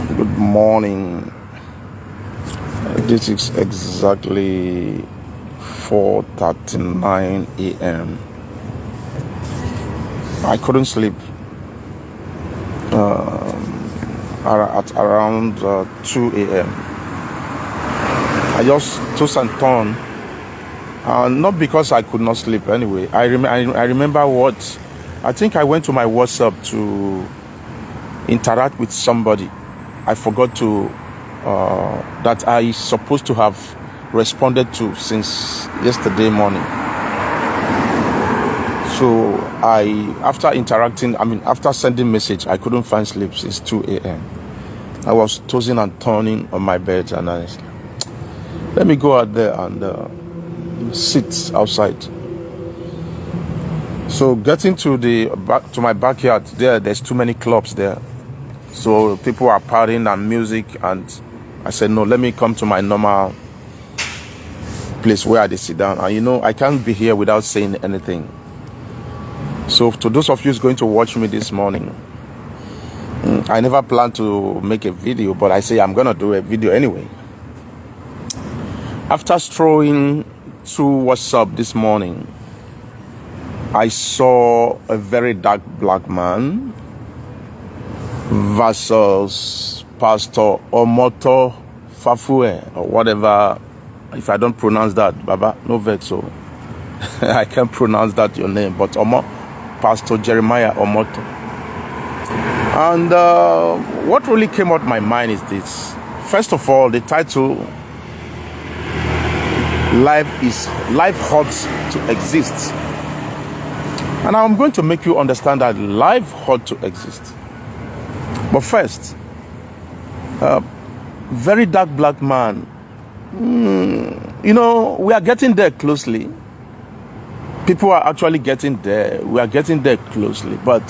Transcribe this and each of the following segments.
Good morning. This is exactly 4:39 a.m. I couldn't sleep at around 2 a.m. I just tossed and turned, not because I could not sleep anyway. I remember what I think I went to my WhatsApp to interact with somebody. I forgot to that I supposed to have responded to since yesterday morning. So after sending message, I couldn't find sleep since 2 a.m. I was tossing and turning on my bed, and let me go out there and sit outside. So getting to my backyard, there's too many clubs there. So people are partying and music, and I said, no, let me come to my normal place where I sit down. And I can't be here without saying anything. So to those of you who's going to watch me this morning, I never planned to make a video, but I say I'm gonna do a video anyway. After strolling through WhatsApp this morning, I saw a very dark black man versus Pastor Omoto Fafue or whatever. If I don't pronounce that, Baba, no vex. So I can't pronounce that your name, but Pastor Jeremiah Omoto. And what really came out my mind is this. First of all, the title, Life Hurts to Exist. And I'm going to make you understand that life hurts to exist. But first, very dark black man. We are getting there closely. People are actually getting there. We are getting there closely. But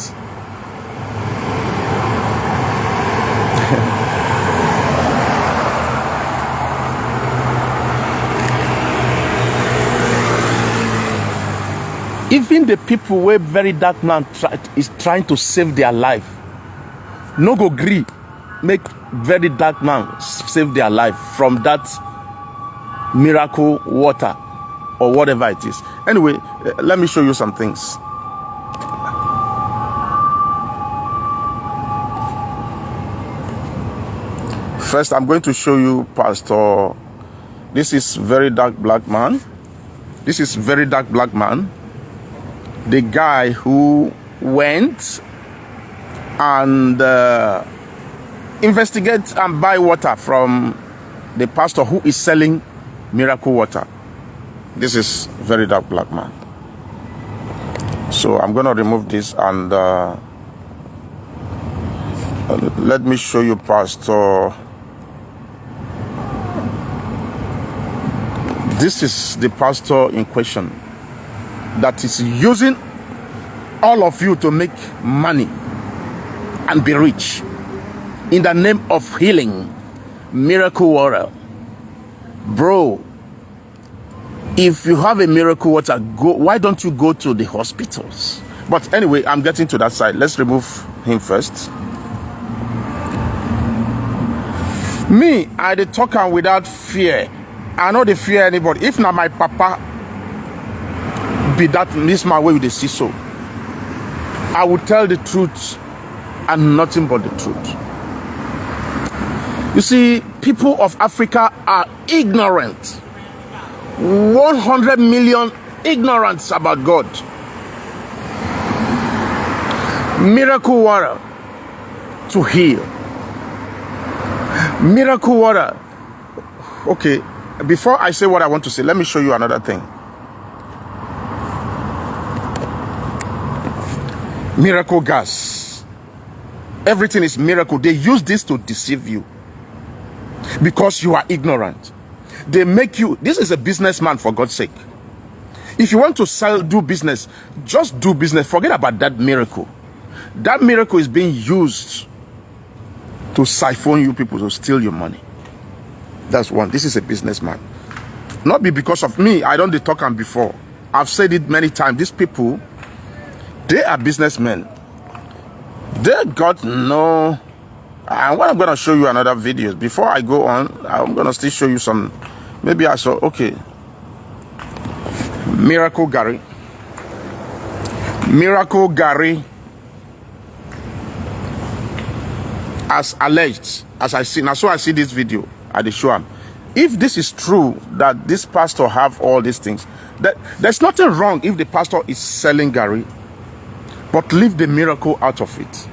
even the people where very dark man is trying to save their life, no go gree make very dark man save their life from that miracle water or whatever it is. Anyway, let me show you some things. First, I'm going to show you Pastor. This is very dark black man. This is very dark black man. The guy who went and investigate and buy water from the pastor who is selling miracle water. This is very dark black man. So I'm going to remove this and let me show you Pastor. This is the pastor in question that is using all of you to make money and be rich in the name of healing, miracle water. Bro, if you have a miracle water, why don't you go to the hospitals? But anyway, I'm getting to that side. Let's remove him first. Me, I dey talk am without fear. I no dey fear anybody. If not my papa be that this man way with the see so, I will tell the truth and nothing but the truth. You see, people of Africa are ignorant. 100 million ignorance about God. Miracle water to heal. Miracle water. Okay, before I say what I want to say, let me show you another thing. Miracle gas. Everything is miracle. They use this to deceive you because you are ignorant. They make you, this is a businessman, for God's sake. If you want to do business, just do business. Forget about that miracle. That miracle is being used to siphon you people, to steal your money. That's one. This is a businessman. Not be because of me. I don't talk on before. I've said it many times. These people, they are businessmen. They got no And what I'm going to show you another videos. Before I go on, I'm going to still show you some. Maybe I saw, okay. Miracle Gary. Miracle Gary, as alleged, as I see, now so I see this video at the show him. If this is true that this pastor have all these things, there's nothing wrong if the pastor is selling Gary, but leave the miracle out of it.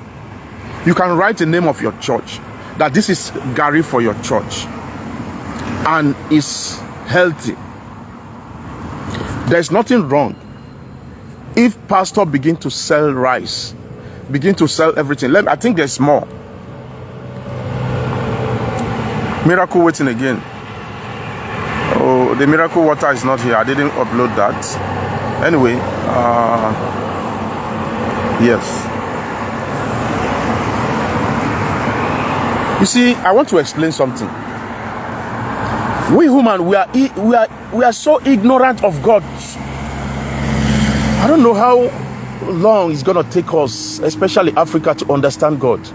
You can write the name of your church, that this is Gary for your church, and is healthy. There's nothing wrong if pastor begin to sell rice, begin to sell everything. I think there's more. Miracle waiting again. Oh, the miracle water is not here. I didn't upload that. Anyway, yes. You see, I want to explain something. We human, we are so ignorant of God. I don't know how long it's gonna take us, especially Africa, to understand God.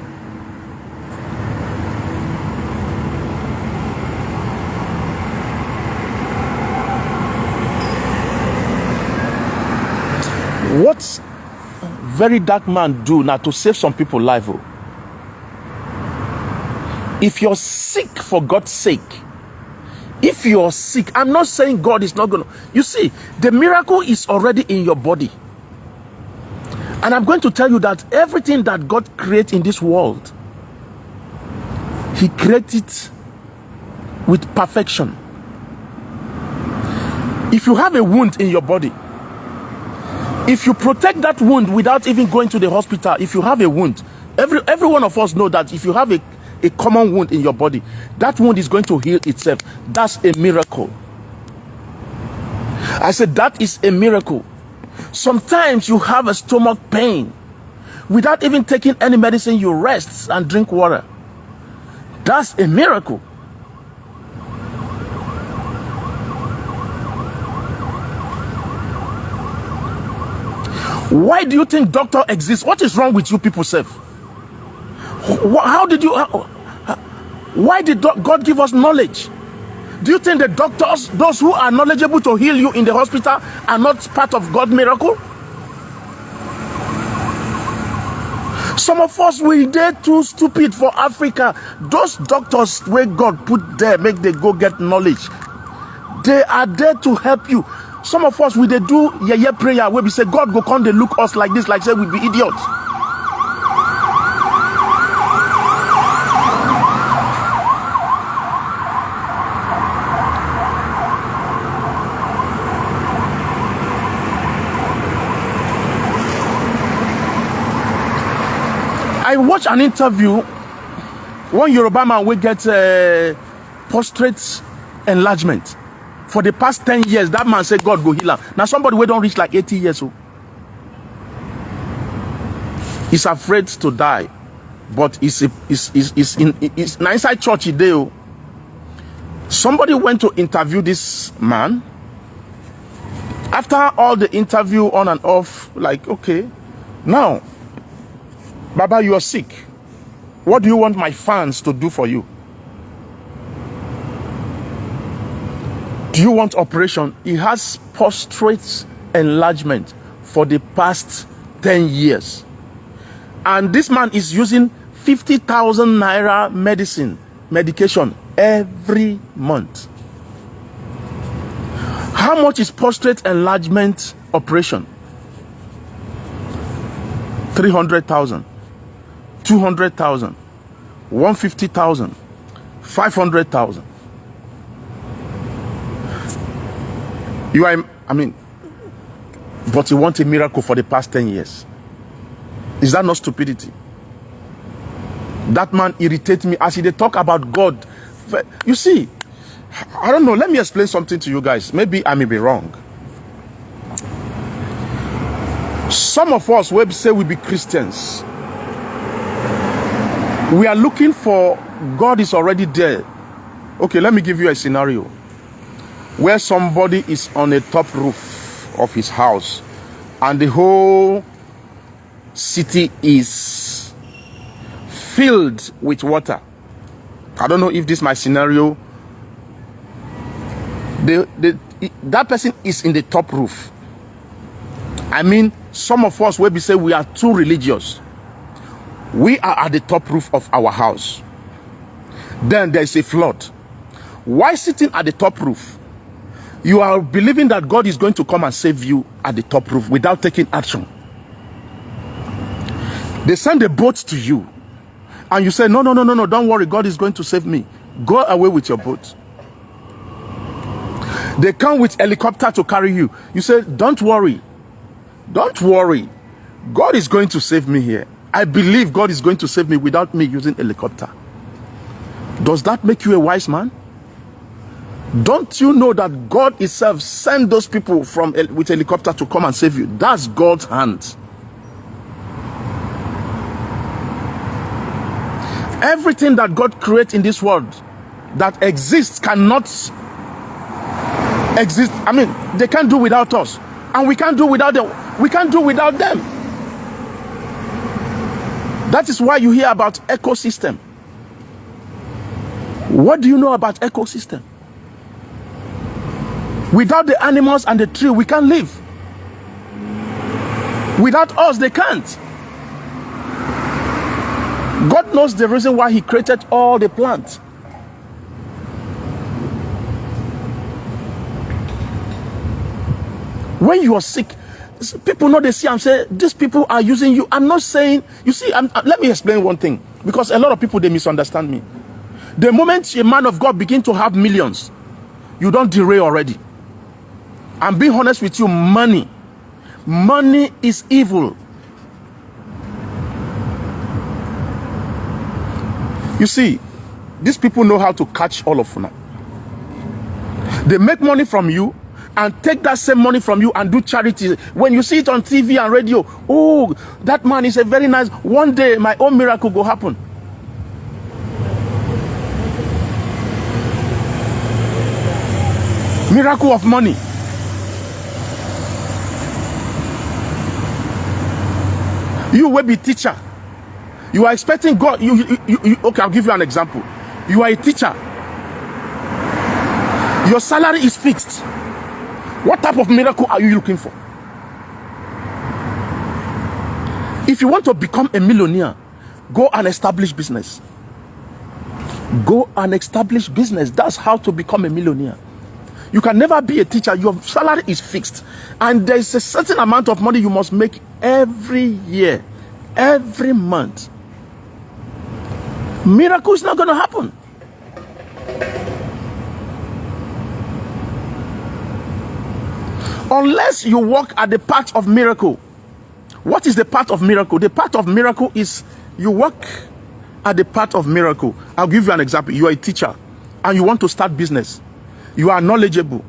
What Verydarkman do now to save some people life? Oh? If you're sick, for God's sake, if you're sick, I'm not saying God is not gonna. You see, the miracle is already in your body. And I'm going to tell you that everything that God creates in this world, He created it with perfection. If you have a wound in your body, if you protect that wound without even going to the hospital, if you have a wound, every one of us know that if you have a common wound in your body, that wound is going to heal itself. That's a miracle. I said that is a miracle. Sometimes you have a stomach pain. Without even taking any medicine, you rest and drink water. That's a miracle. Why do you think doctor exists? What is wrong with you people, self? How did you... Why did God give us knowledge? Do you think the doctors, those who are knowledgeable to heal you in the hospital, are not part of God's miracle? Some of us, we are too stupid for Africa. Those doctors where God put there, make they go get knowledge. They are there to help you. Some of us, we they do prayer where we say, God go come, they look us like this, like say we be idiots. I watched an interview. One Yoruba man will get prostate enlargement. For the past 10 years, that man said God go heal him. Now somebody we don't reach like 80 years old. He's afraid to die, but he's inside church today. Somebody went to interview this man. After all the interview on and off, like, okay, now, Baba, you are sick. What do you want my fans to do for you? Do you want operation? He has prostate enlargement for the past 10 years. And this man is using 50,000 naira medication every month. How much is prostate enlargement operation? 300,000, 200,000, 150,000, 500,000. You are, but you want a miracle for the past 10 years. Is that not stupidity? That man irritates me as he talk about God. You see, I don't know. Let me explain something to you guys. Maybe I may be wrong. Some of us will say we be Christians. We are looking for God is already there. Okay, let me give you a scenario where somebody is on a top roof of his house and the whole city is filled with water. I don't know if this is my scenario. That person is in the top roof. I mean, some of us will be say we are too religious. We are at the top roof of our house. Then there is a flood. Why sitting at the top roof? You are believing that God is going to come and save you at the top roof without taking action. They send a boat to you and you say, no, don't worry, God is going to save me. Go away with your boat. They come with helicopter to carry you. You say, don't worry, God is going to save me here. I believe God is going to save me without me using helicopter. Does that make you a wise man? Don't you know that God himself sent those people with helicopter to come and save you? That's God's hand. Everything that God creates in this world that exists cannot exist. I mean, they can't do without us, and we can't do without them. We can't do without them. That is why you hear about ecosystem. What do you know about ecosystem? Without the animals and the tree, we can't live. Without us, they can't. God knows the reason why he created all the plants. When you are sick, people know they see and say, these people are using you. I'm not saying, you see, let me explain one thing, because a lot of people, they misunderstand me. The moment a man of God begins to have millions, you don't derail already. I'm being honest with you, money is evil. You see, these people know how to catch all of you now. They make money from you and take that same money from you and do charity. When you see it on TV and radio, oh, that man is a very nice, one day my own miracle will happen. Miracle of money. You will be teacher. You are expecting God. Okay, I'll give you an example. You are a teacher. Your salary is fixed. What type of miracle are you looking for? If you want to become a millionaire, go and establish business. Go and establish business. That's how to become a millionaire. You can never be a teacher. Your salary is fixed. And there's a certain amount of money you must make every year, every month. Miracle is not going to happen. Unless you walk at the path of miracle. What is the path of miracle? The path of miracle is you walk at the path of miracle. I'll give you an example. You are a teacher and you want to start business. You are knowledgeable.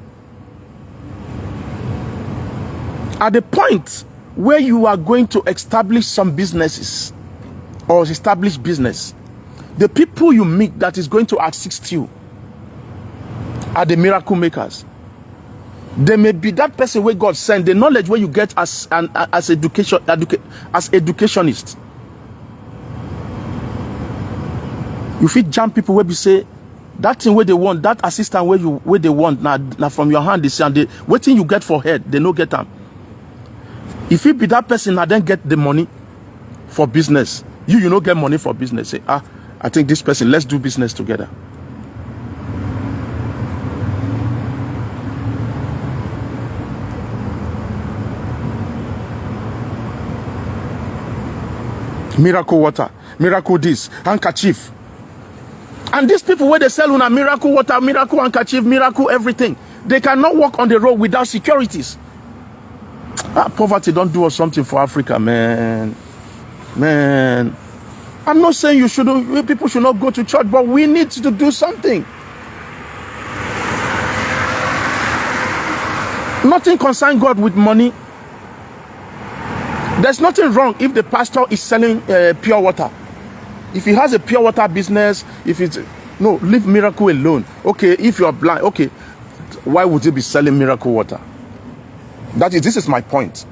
At the point where you are going to establish some businesses or establish business, the people you meet that is going to assist you are the miracle makers. They may be that person where God sent, the knowledge where you get as educationist. You fit jam people where we say that thing where they want, that assistant where they want now from your hand, they say, and they waiting you get for head, they no get them. If it be that person, now then get the money for business. You no get money for business. Say, I think this person, let's do business together. Miracle water, miracle this, handkerchief. And these people where they sell on a miracle water, miracle handkerchief, miracle everything, they cannot walk on the road without securities. Poverty don't do us something for Africa, man. Man, I'm not saying people should not go to church, but we need to do something. Nothing concerns God with money. There's nothing wrong if the pastor is selling pure water. If he has a pure water business, no, leave miracle alone. Okay, if you are blind, okay, why would you be selling miracle water? This is my point.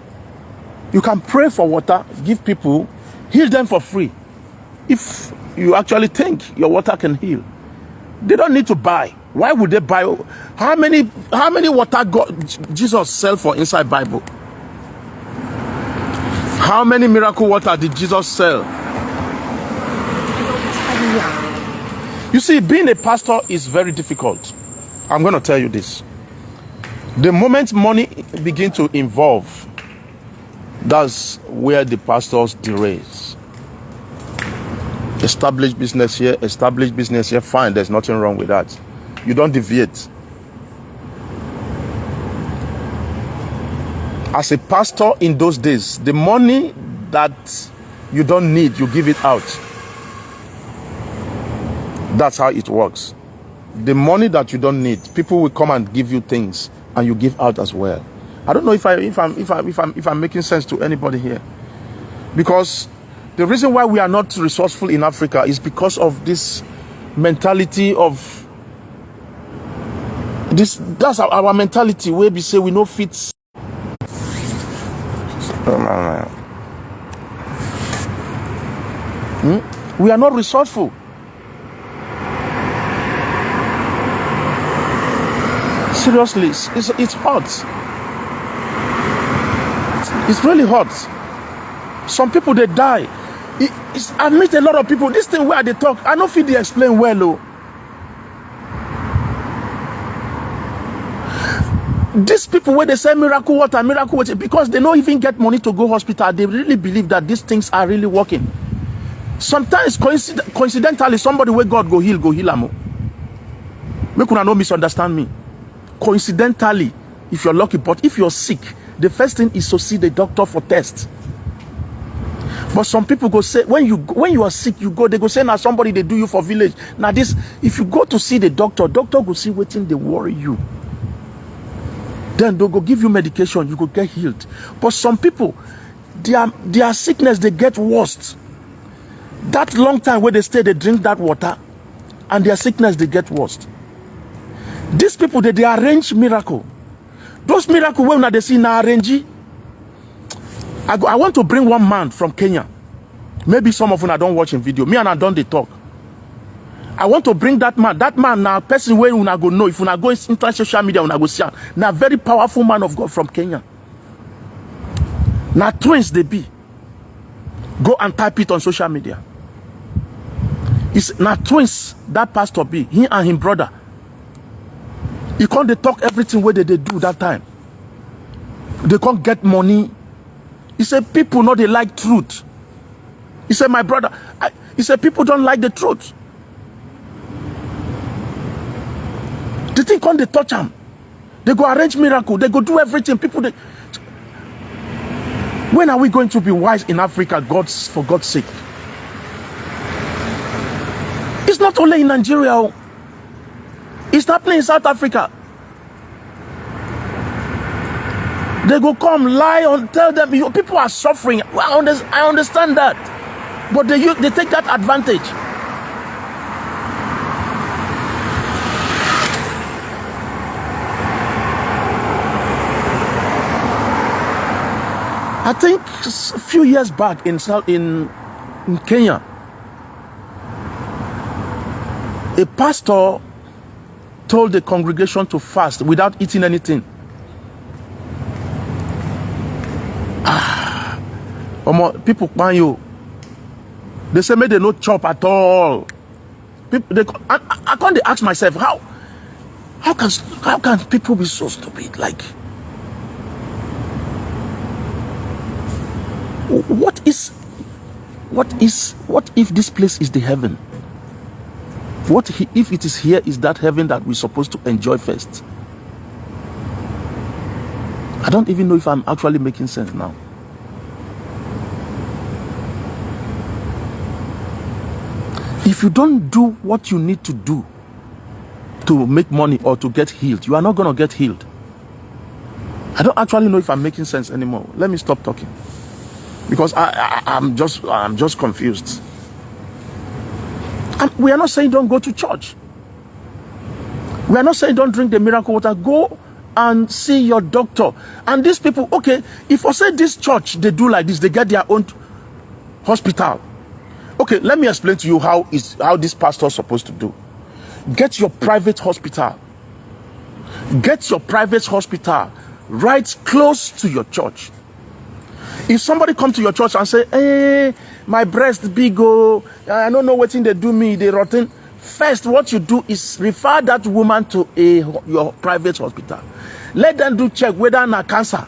You can pray for water, give people, heal them for free. If you actually think your water can heal. They don't need to buy. Why would they buy? How many water Jesus sell for inside Bible? How many miracle water did Jesus sell? You see, being a pastor is very difficult. I'm going to tell you this. The moment money begin to involve, that's where the pastors derails. Establish business here, fine, there's nothing wrong with that. You don't deviate. As a pastor in those days, the money that you don't need, you give it out. That's how it works. The money that you don't need, people will come and give you things, and you give out as well. I don't know if I'm making sense to anybody here, because the reason why we are not resourceful in Africa is because of this mentality of this. That's our mentality where we say we know fits. We are not resourceful. Seriously, it's hot. It's really hot. Some people, they die. I meet a lot of people. This thing where they talk, I don't feel they explain well. Oh. These people where they say miracle water, because they don't even get money to go hospital, they really believe that these things are really working. Sometimes coincidentally, somebody where God go heal am. Make una no misunderstand me. Coincidentally, if you're lucky, but if you're sick, the first thing is to see the doctor for test. But some people go say, when you are sick, you go, they go say, now somebody they do you for village. Now this, if you go to see the doctor go see waiting, they worry you. Then they'll go give you medication, you go get healed. But some people, their sickness, they get worse. That long time where they stay, they drink that water, and their sickness, they get worse. These people, they arrange miracle. Those miracles when they see now arrange. I want to bring one man from Kenya. Maybe some of you don't watch in video. Me and I don't they talk. I want to bring that man. That man now person where you go know. If you go into social media, you go see. Now very powerful man of God from Kenya. Now twins they be. Go and type it on social media. It's now twins that pastor be. He and his brother. He can't they talk everything where they do that time. They can't get money. He said people know they like truth. He said my brother. He said people don't like the truth. They think when they touch them, they go arrange miracle. They go do everything. People they. When are we going to be wise in Africa? For God's sake. It's not only in Nigeria. It's happening in South Africa. They go come lie and tell them people are suffering. I understand that, but they take that advantage. I think a few years back in Kenya, a pastor told the congregation to fast without eating anything. People ban you. They say maybe they no chop at all. I can't ask myself how can people be so stupid? Like, what if this place is the heaven? What if it is here is that heaven that we're supposed to enjoy first? I don't even know if I'm actually making sense now. If you don't do what you need to do to make money or to get healed, you are not going to get healed. I don't actually know if I'm making sense anymore. Let me stop talking, because I'm just confused. And we are not saying don't go to church. We are not saying don't drink the miracle water. Go and see your doctor. And these people, okay, if I say this church, they do like this, they get their own hospital. Okay, let me explain to you how this pastor is supposed to do. Get your private hospital. Get your private hospital right close to your church. If somebody come to your church and say, hey, my breast big, oh, I don't know what thing they do me, they rotten. First, what you do is refer that woman to your private hospital. Let them do check whether na cancer.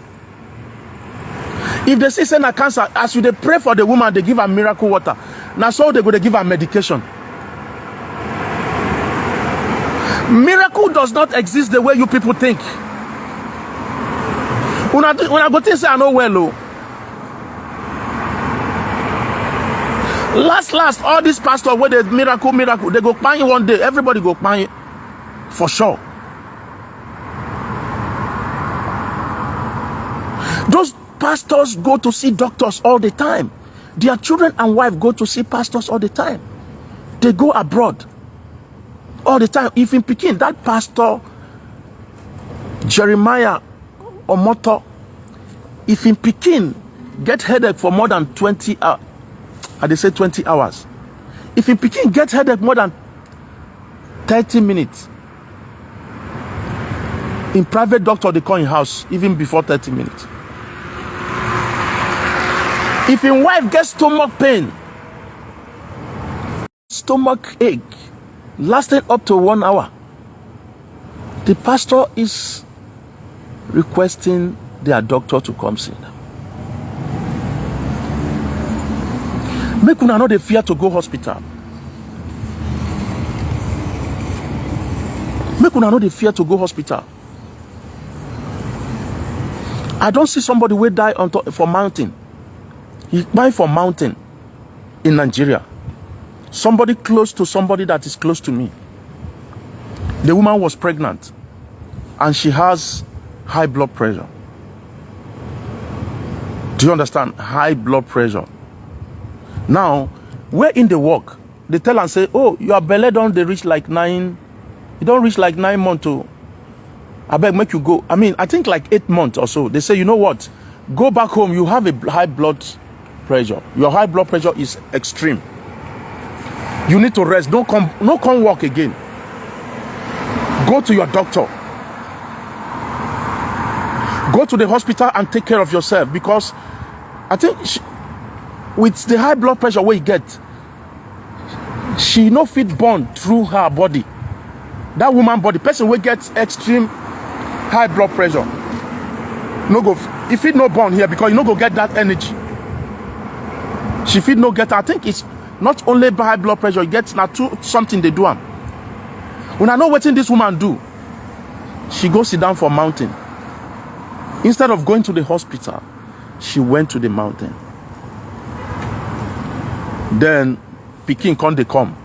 If they say na cancer, as you they pray for the woman, they give her miracle water. Now so they go to give her medication. Miracle does not exist the way you people think. When I go to say I know well, oh. Last, all these pastors where they miracle, they go paying one day. Everybody go paying for sure. Those pastors go to see doctors all the time. Their children and wife go to see pastors all the time. They go abroad all the time. If in Peking, that pastor Jeremiah Omoto, if in Peking get headache for more than 20 hours, they say 20 hours. If in Peking get headache more than 30 minutes, in private doctor they call in house even before 30 minutes. If in wife gets stomach pain, stomach ache, lasting up to 1 hour, the pastor is requesting their doctor to come see them. Make una know they fear to go hospital. Make una know they fear to go hospital. I don't see somebody will die on top for mountain. He died for mountain in Nigeria. Somebody close to somebody that is close to me. The woman was pregnant and she has high blood pressure. Do you understand? High blood pressure. Now, where in the work, they tell and say, oh, your belly don't they reach like 9, you don't reach like 9 months to, I beg make you go. I mean, I think like 8 months or so. They say, you know what? Go back home, you have a high blood pressure. Your high blood pressure is extreme. You need to rest. Don't come work again. Go to your doctor. Go to the hospital and take care of yourself, because I think with the high blood pressure we get, she no fit born through her body. That woman body, person will get extreme high blood pressure. No go, if it no born here, because you no go get that energy. She fit no get. I think it's not only by high blood pressure, it gets now to something they do. When I know what this woman do, she go sit down for mountain. Instead of going to the hospital, she went to the mountain. Then Peking come, they come.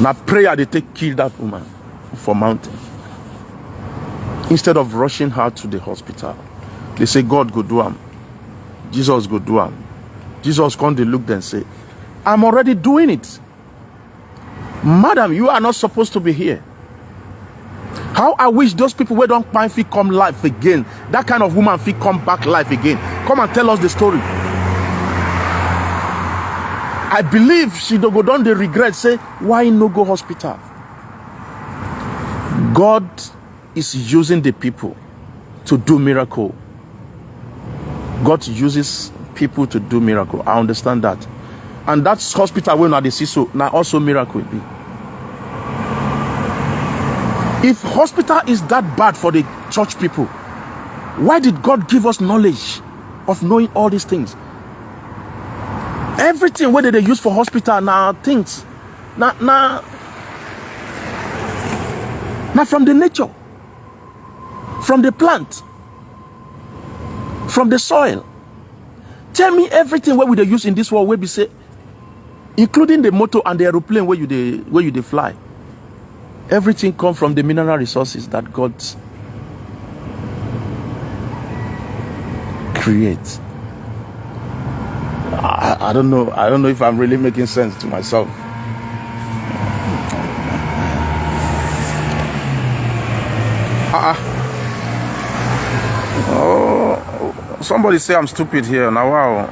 Now prayer they take kill that woman for mountain. Instead of rushing her to the hospital, they say God go do am. Jesus go do am. Jesus come, they look then say, I'm already doing it. Madam, you are not supposed to be here. How I wish those people who don't find fit come life again. That kind of woman fit come back life again. Come and tell us the story. I believe she don't go down the regret, say, why no go hospital? God is using the people to do miracle. God uses people to do miracle. I understand that. And that's hospital where now they see so now also miracle will be. If hospital is that bad for the church people, why did God give us knowledge of knowing all these things? Everything whether they use for hospital now things now from the nature, from the plant, from the soil. Tell me everything what we they use in this world where we say, including the motor and the aeroplane where you they fly. Everything come from the mineral resources that God creates. I don't know. I don't know if I'm really making sense to myself. Oh, somebody say I'm stupid here now. Wow.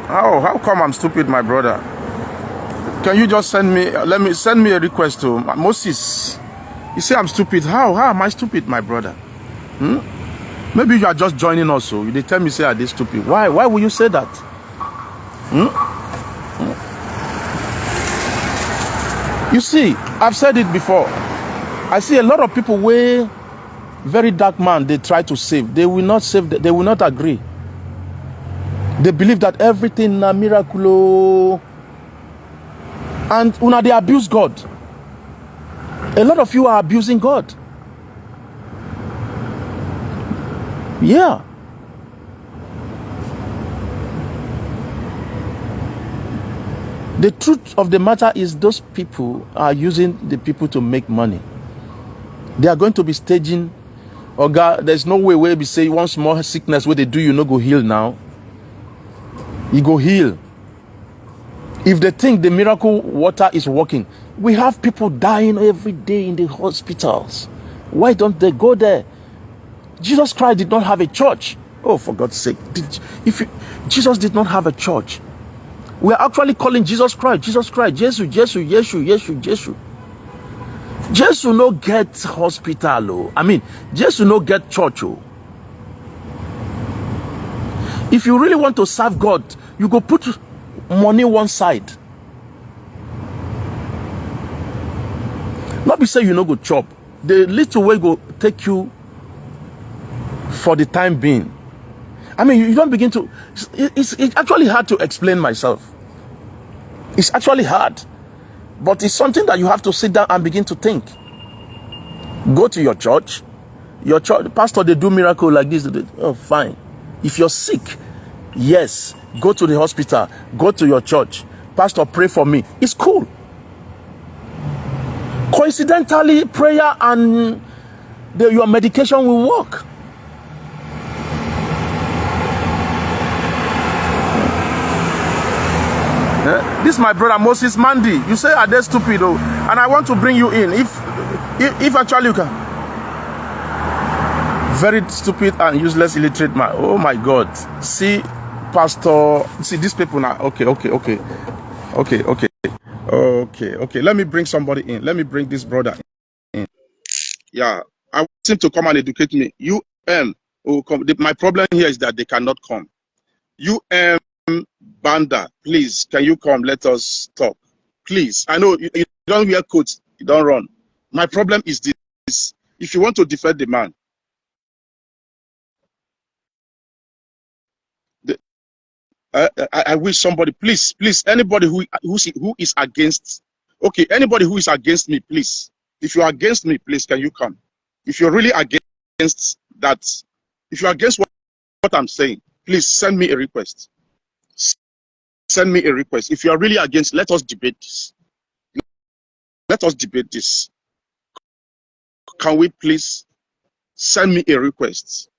How come I'm stupid, my brother? Can you just send me, send me a request to Moses? You say I'm stupid. How am I stupid, my brother? Maybe you are just joining us, so they tell me say are they stupid. Why will you say that? You see, I've said it before. I see a lot of people where Verydarkman they try to save. They will not save, they will not agree. They believe that everything na miracle. And una they abuse God. A lot of you are abusing God. Yeah. The truth of the matter is those people are using the people to make money. They are going to be staging. Oh God, there's no way where we say one small sickness where they do you no go heal now. You go heal. If they think the miracle water is working, we have people dying every day in the hospitals. Why don't they go there? Jesus Christ did not have a church. Oh, for God's sake. Jesus did not have a church. We are actually calling Jesus Christ, Jesus Christ, Jesus. Jesus no get hospital. Oh. I mean, Jesus no get church. Oh. If you really want to serve God, you go put money one side. Not be say you no go chop. The little way go take you for the time being. I mean, you don't begin to. It's actually hard to explain myself. It's actually hard, but it's something that you have to sit down and begin to think. Go to your church. Your church pastor they do miracle like this. Oh, fine. If you're sick, yes, go to the hospital. Go to your church. Pastor, pray for me. It's cool. Coincidentally, prayer and your medication will work. This is my brother Moses Mandy. You say are they stupid, oh? And I want to bring you in. If actually you can. Very stupid and useless illiterate man. Oh my God. See, pastor. See these people now. Okay. Let me bring somebody in. Let me bring this brother in. Yeah, I want him to come and educate me. Oh, come. My problem here is that they cannot come. Banda, please, can you come? Let us talk. Please. I know you don't wear coats, you don't run. My problem is this. If you want to defend the man, I wish somebody, please, anybody who is against, okay, anybody who is against me, please. If you are against me, please, can you come? If you're really against that, if you're against what I'm saying, please send me a request. Send me a request. If you are really against, let us debate this. Let us debate this. Can we please send me a request?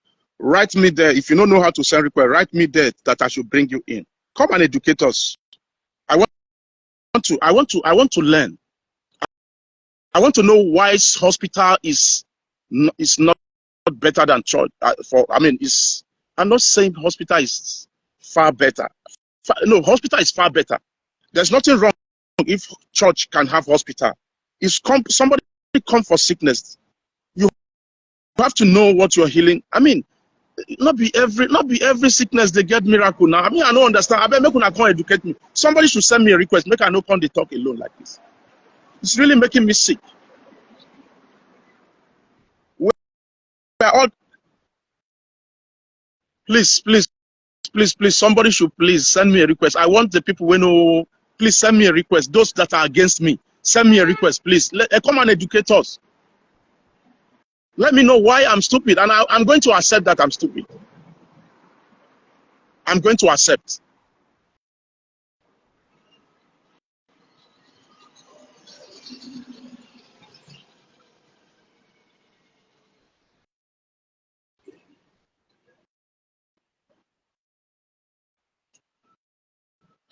Write me there. If you don't know how to send request, write me there that I should bring you in. Come and educate us. I want to learn. I want to know why hospital is not better than church. I'm not saying hospital is far better. No, hospital is far better. There's nothing wrong if church can have hospital. Somebody come for sickness. You have to know what you're healing. I mean, not be every sickness they get miracle now. I mean, I don't understand. I bet make una come educate me. Somebody should send me a request. Make I no come they talk alone like this. It's really making me sick. We're all please. Somebody should please send me a request. I want the people who know. Please send me a request. Those that are against me, send me a request, please. Come and educate us. Let me know why I'm stupid, and I'm going to accept that I'm stupid. I'm going to accept.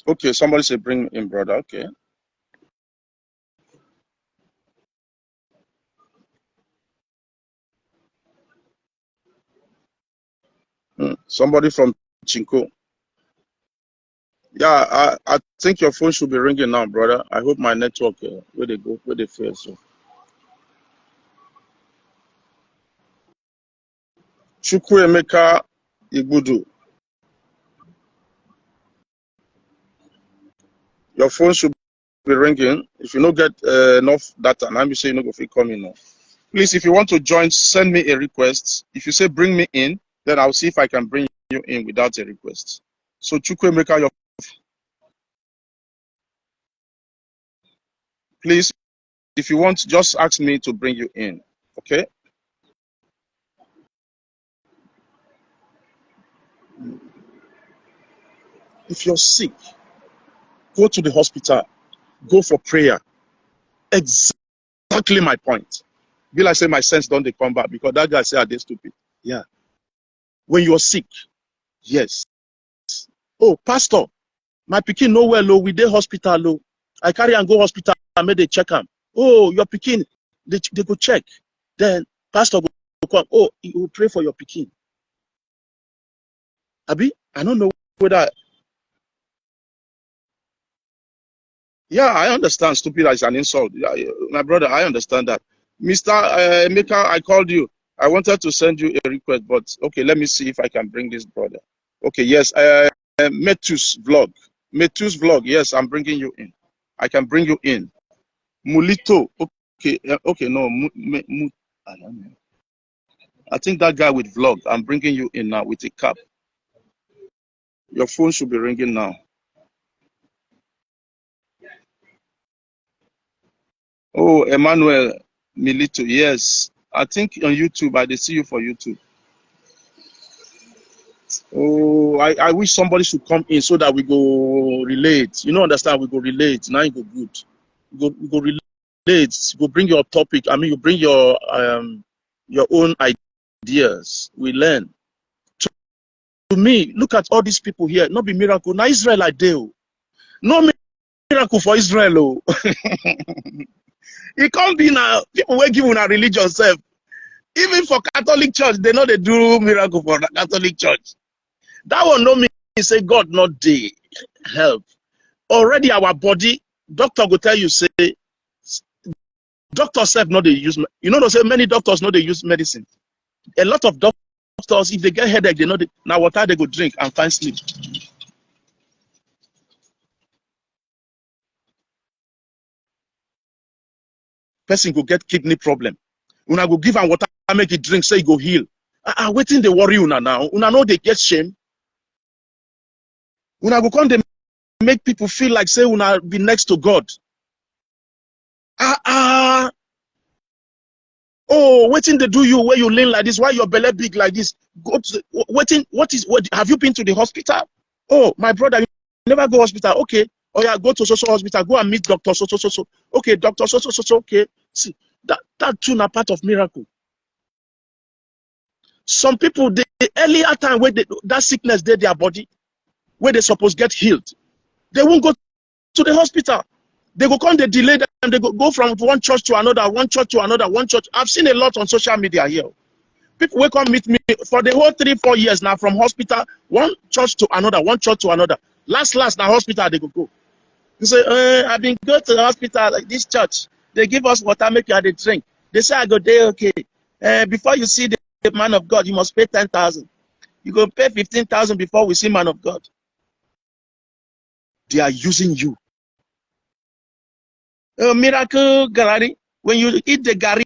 Okay, somebody say bring in brother. Okay. Somebody from Chinko. Yeah, I think your phone should be ringing now, brother. I hope my network, where they go, where they fail. So, Chukwuemeka Igbudu, your phone should be ringing. If you don't get enough data, now you say you no go fit come in now. Please, if you want to join, send me a request. If you say bring me in, then I'll see if I can bring you in without a request. So Chukwuemeka, please, if you want, just ask me to bring you in. Okay? If you're sick, go to the hospital. Go for prayer. Exactly my point. Be like say my sense don't they come back because that guy say they stupid. Yeah. When you're sick, yes. Oh, pastor, my pikin no well, oh, we dey hospital, oh. I carry and go hospital and make they check him. Oh, your pikin, they go check. Then pastor go come. Oh, he will pray for your pikin. Abi, I don't know whether. Yeah, I understand. Stupid is an insult. Yeah, my brother, I understand that. Mr. Emeka, I called you. I wanted to send you a request, but okay, let me see if I can bring this brother. Okay, yes, Metus vlog. Metus vlog. Yes, I'm bringing you in. I can bring you in. Mulito. Okay, okay, no. I don't know. I think that guy with vlog. I'm bringing you in now with a cap. Your phone should be ringing now. Oh, Emmanuel Milito. Yes, I think on YouTube. I did see you for YouTube. Oh, I wish somebody should come in so that we go relate. You know, understand? We go relate. Now you go good. We go relate. You go bring your topic. I mean, you bring your own ideas. We learn. To me, look at all these people here. Not be miracle. Now Israel I do. No miracle for Israel. Oh. It can't be now. People will give una religion self. Even for Catholic Church, they know they do miracle for the Catholic Church. That one no mean say God not dey help. Already our body, doctor go tell you say, doctor self not they use. You know, they say many doctors know they use medicine. A lot of doctors, if they get headache, they know they, now water they go drink and find sleep. Person go get kidney problem. Una go give am water, make it drink, say it go heal. Waiting they worry una now. Una know they get shame. Una go come they make people feel like say una be next to God. Oh, waiting they do you where you lean like this, why your belly big like this? Go to waiting. What have you been to the hospital? Oh, my brother, you never go hospital. Okay. Oh yeah, go to social hospital, go and meet doctor so. Okay, doctor so. Okay. See, that too na part of miracle. Some people the earlier time where that sickness did their body, where they supposed get healed, they won't go to the hospital. They go come, they delay them, they go from one church to another, one church to another, one church. I've seen a lot on social media here. People will come meet me for the whole 3-4 years now from hospital, one church to another, one church to another. Last now hospital they go. You say, I've been go to the hospital like this church. They give us water, make you they drink. They say I go there, okay. Before you see the man of God, you must pay 10,000. You go pay 15,000 before we see man of God. They are using you. Miracle Gary. When you eat the Gary,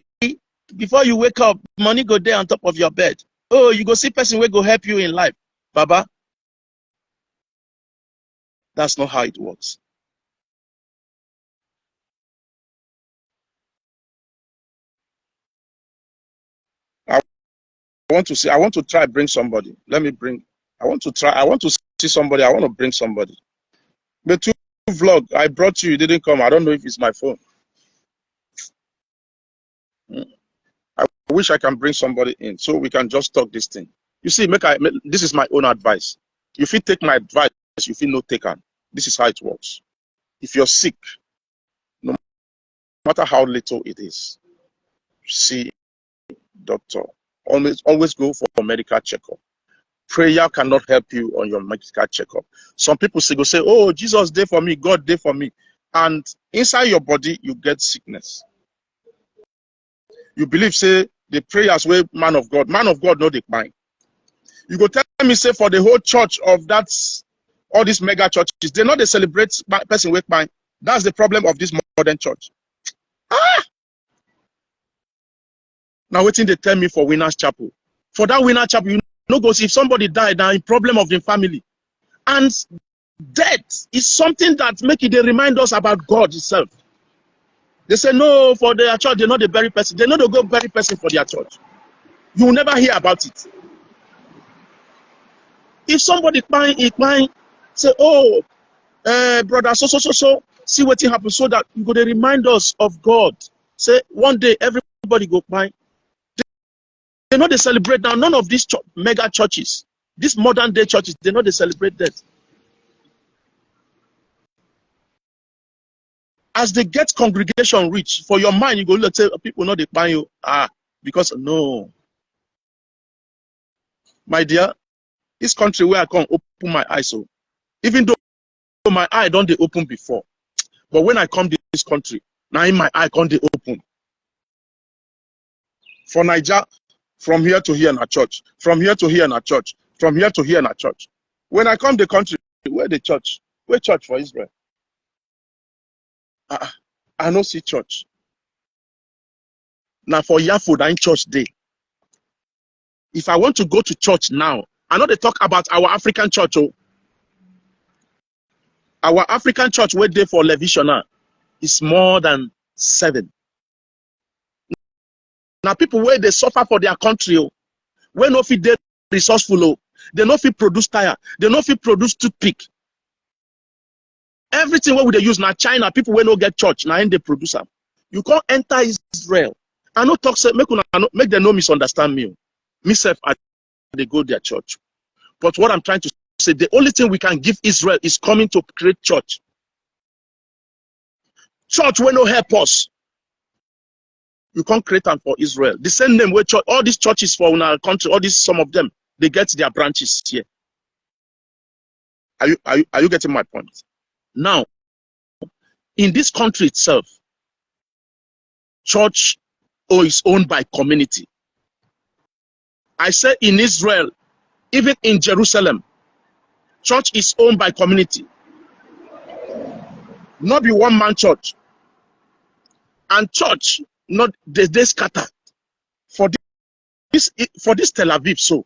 before you wake up, money go there on top of your bed. Oh, you go see person will go help you in life. Baba, that's not how it works. I want to see, I want to try bring somebody. Let me bring, I want to see somebody. I want to bring somebody. The two vlog, I brought you, you didn't come. I don't know if it's my phone. I wish I can bring somebody in so we can just talk this thing. You see, this is my own advice. If you take my advice, if you not take on. This is how it works. If you're sick, no matter how little it is, see doctor. Always go for a medical checkup. Prayer cannot help you on your medical checkup. Some people go say, oh, Jesus did for me, God did for me. And inside your body, you get sickness. You believe, say, the prayers where man of God know the mind. You go tell me, say, for the whole church of all these mega churches, they know they celebrate person with mind. That's the problem of this modern church. Now waiting they tell me for Winners Chapel. For that Winner Chapel, you know, go see if somebody died now in problem of the family. And death is something that make it they remind us about God Himself. They say no, for their church, they know the bury person. They know they go bury person for their church. You will never hear about it. If somebody crying, say, oh, brother, so, see what happens, so that you go to remind us of God. Say one day everybody go cry. They know they celebrate now. None of these mega churches, these modern day churches, they know they celebrate death. As they get congregation rich, for your mind, you go look say people know they buy you. Because no. My dear, this country where I come open my eyes, so even though my eye don't they open before, but when I come to this country, now in my eye can't they open. For Niger, from here to here in a church, from here to here in a church, from here to here in a church. When I come to the country, where the church? Where church for Israel? I no see church. Now for Yafo, I in church day. If I want to go to church now, I know they talk about our African church. Oh, our African church where they for Levision now is more than 7. Now people where they suffer for their country, oh, where no fit they resourceful, oh, they no fit produce tire, they no fit produce toothpick. Everything where we they use now China, people where no get church, now they produce them. You can't enter Israel. I no talk say make them no misunderstand me. Myself, they go their church. But what I'm trying to say, the only thing we can give Israel is coming to create church. Church will not help us. You can't create them for Israel. The same name where church, all these churches for our country, all these some of them, they get their branches here. Are you getting my point? Now, in this country itself, church is owned by community. I say in Israel, even in Jerusalem, church is owned by community. Not be one man church. And church, not they scatter. For this Tel Aviv, so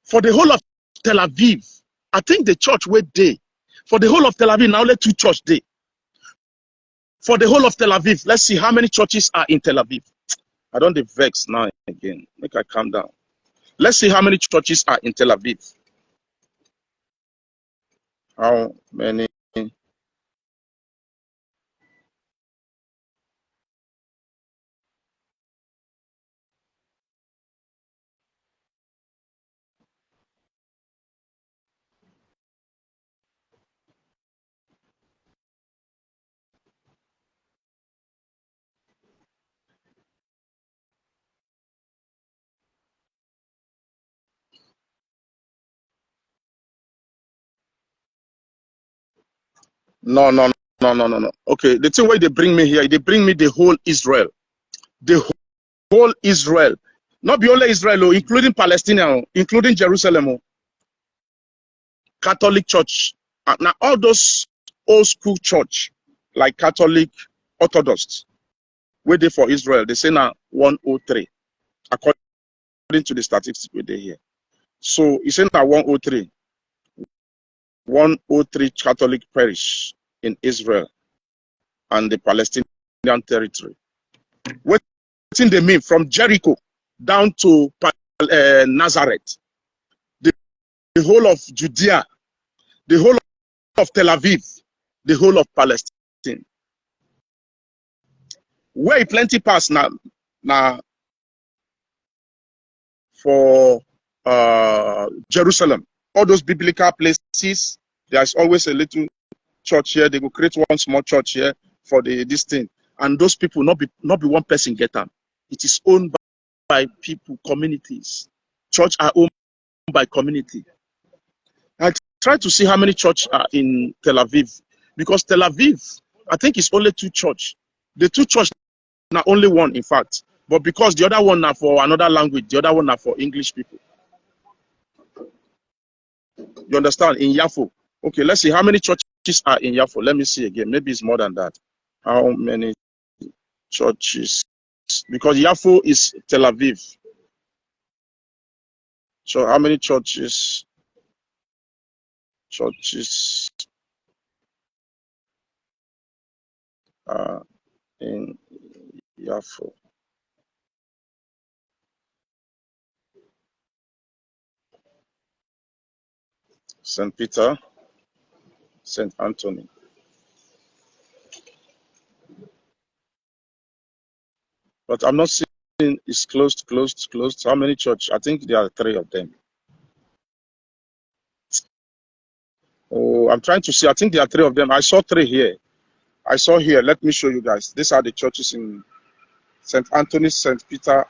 for the whole of Tel Aviv, I think the church where they for the whole of Tel Aviv now let 2 church day. For the whole of Tel Aviv, let's see how many churches are in Tel Aviv. I don't vex now again. Make I calm down. Let's see how many churches are in Tel Aviv. How many? No. Okay, the thing where they bring me here, they bring me the whole Israel. The whole Israel. Not be only Israel, including Palestine, including Jerusalem. Catholic Church. Now all those old school church, like Catholic, Orthodox, where they for Israel, they say now 103, according to the statistics where they here. So you say now 103 Catholic parish in Israel and the Palestinian territory. What they mean from Jericho down to Nazareth, the whole of Judea, the whole of Tel Aviv, the whole of Palestine. Where plenty pass now for Jerusalem, all those biblical places, there's always a little church here. They will create one small church here for this thing, and those people not be one person get them. It is owned by people, communities. Church are owned by community. I try to see how many churches are in Tel Aviv, because Tel Aviv, I think it's only 2 churches. The 2 churches, not only one, in fact, but because the other one are for another language, the other one are for English people. You understand? In Yafo. Okay, let's see how many churches are in Yafo. Let me see again. Maybe it's more than that. How many churches? Because Yafo is Tel Aviv. So how many churches are in Yafo? St. Peter, St. Anthony. But I'm not seeing it's closed. How many churches? I think there are 3 of them. Oh, I'm trying to see. I think there are 3 of them. I saw 3 here. I saw here. Let me show you guys. These are the churches in St. Anthony, St. Peter,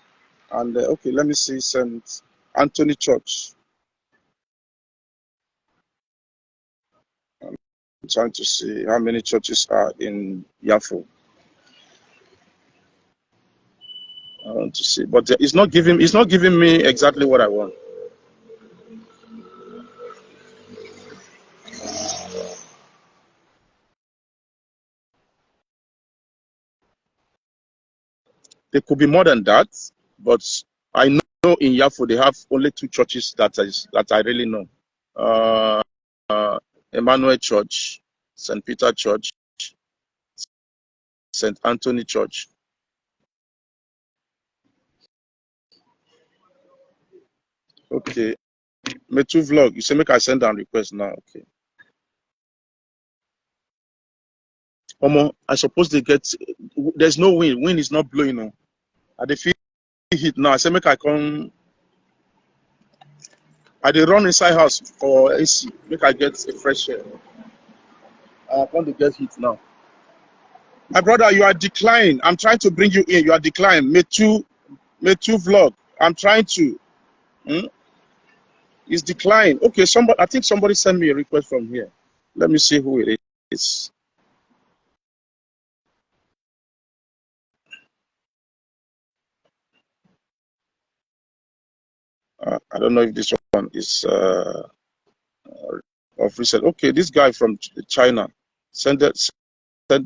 and okay, let me see St. Anthony Church. I'm trying to see how many churches are in Yafo. I want to see, but it's not giving me exactly what I want. There could be more than that, but I know in Yafo they have only 2 churches that I really know. Emmanuel Church, St. Peter Church, St. Anthony Church. Okay. Metu vlog. You say make I send down request now. Okay. I suppose they get. There's no wind. Wind is not blowing on. I dey feel heat now. I say make I come. I dey run inside house for AC. Make I get a fresh air. I want to get heat now. My brother, you are declined. I'm trying to bring you in. You are declined. Metu vlog. I'm trying to. It's declined. Okay, I think somebody sent me a request from here. Let me see who it is. I don't know if this one is of recent. Okay, this guy from China sent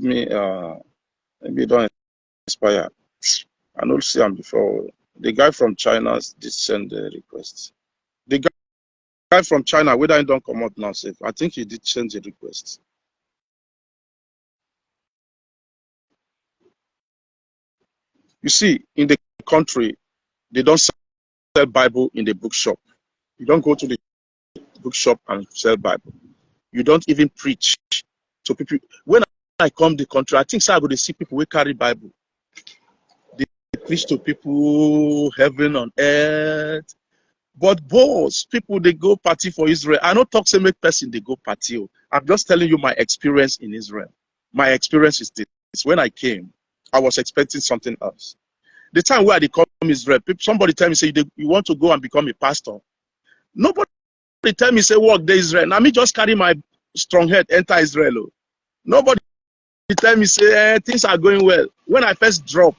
me. Maybe it don't expire. I don't see him before. The guy from China did send the request. The guy from China, whether he don't come out now, safe. I think he did send the request. You see, in the country, they don't sell Bible in the bookshop. You don't go to the bookshop and sell Bible. You don't even preach to people. When I come to the country, I think so I go to see people who carry Bible. They preach to people, heaven on earth. But boss, people they go party for Israel. I don't talk to make person they go party. I'm just telling you my experience in Israel. My experience is this. When I came, I was expecting something else. The time where I come Israel, somebody tell me say you want to go and become a pastor. Nobody tell me say work there Israel. Now me just carry my strong head enter Israel. Nobody tell me say things are going well. When I first drop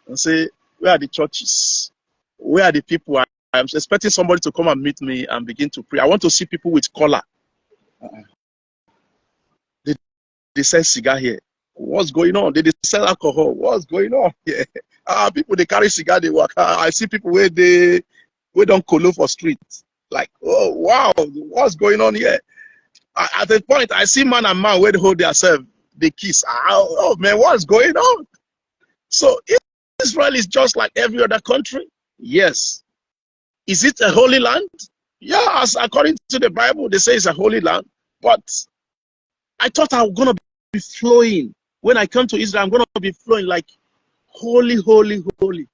and say where are the churches? Where are the people? I'm expecting somebody to come and meet me and begin to pray. I want to see people with collar. They sell cigar here. What's going on? They sell alcohol. What's going on here? People they carry cigar, they work. I see people where don't colo for streets. Like, oh wow, what's going on here? At the point, I see man and man where they hold themselves, they kiss. Oh man, what's going on? So Israel is just like every other country. Yes. Is it a holy land? Yes, according to the Bible, they say it's a holy land. But I thought I was gonna be flowing. When I come to Israel, I'm gonna be flowing like holy, holy, holy.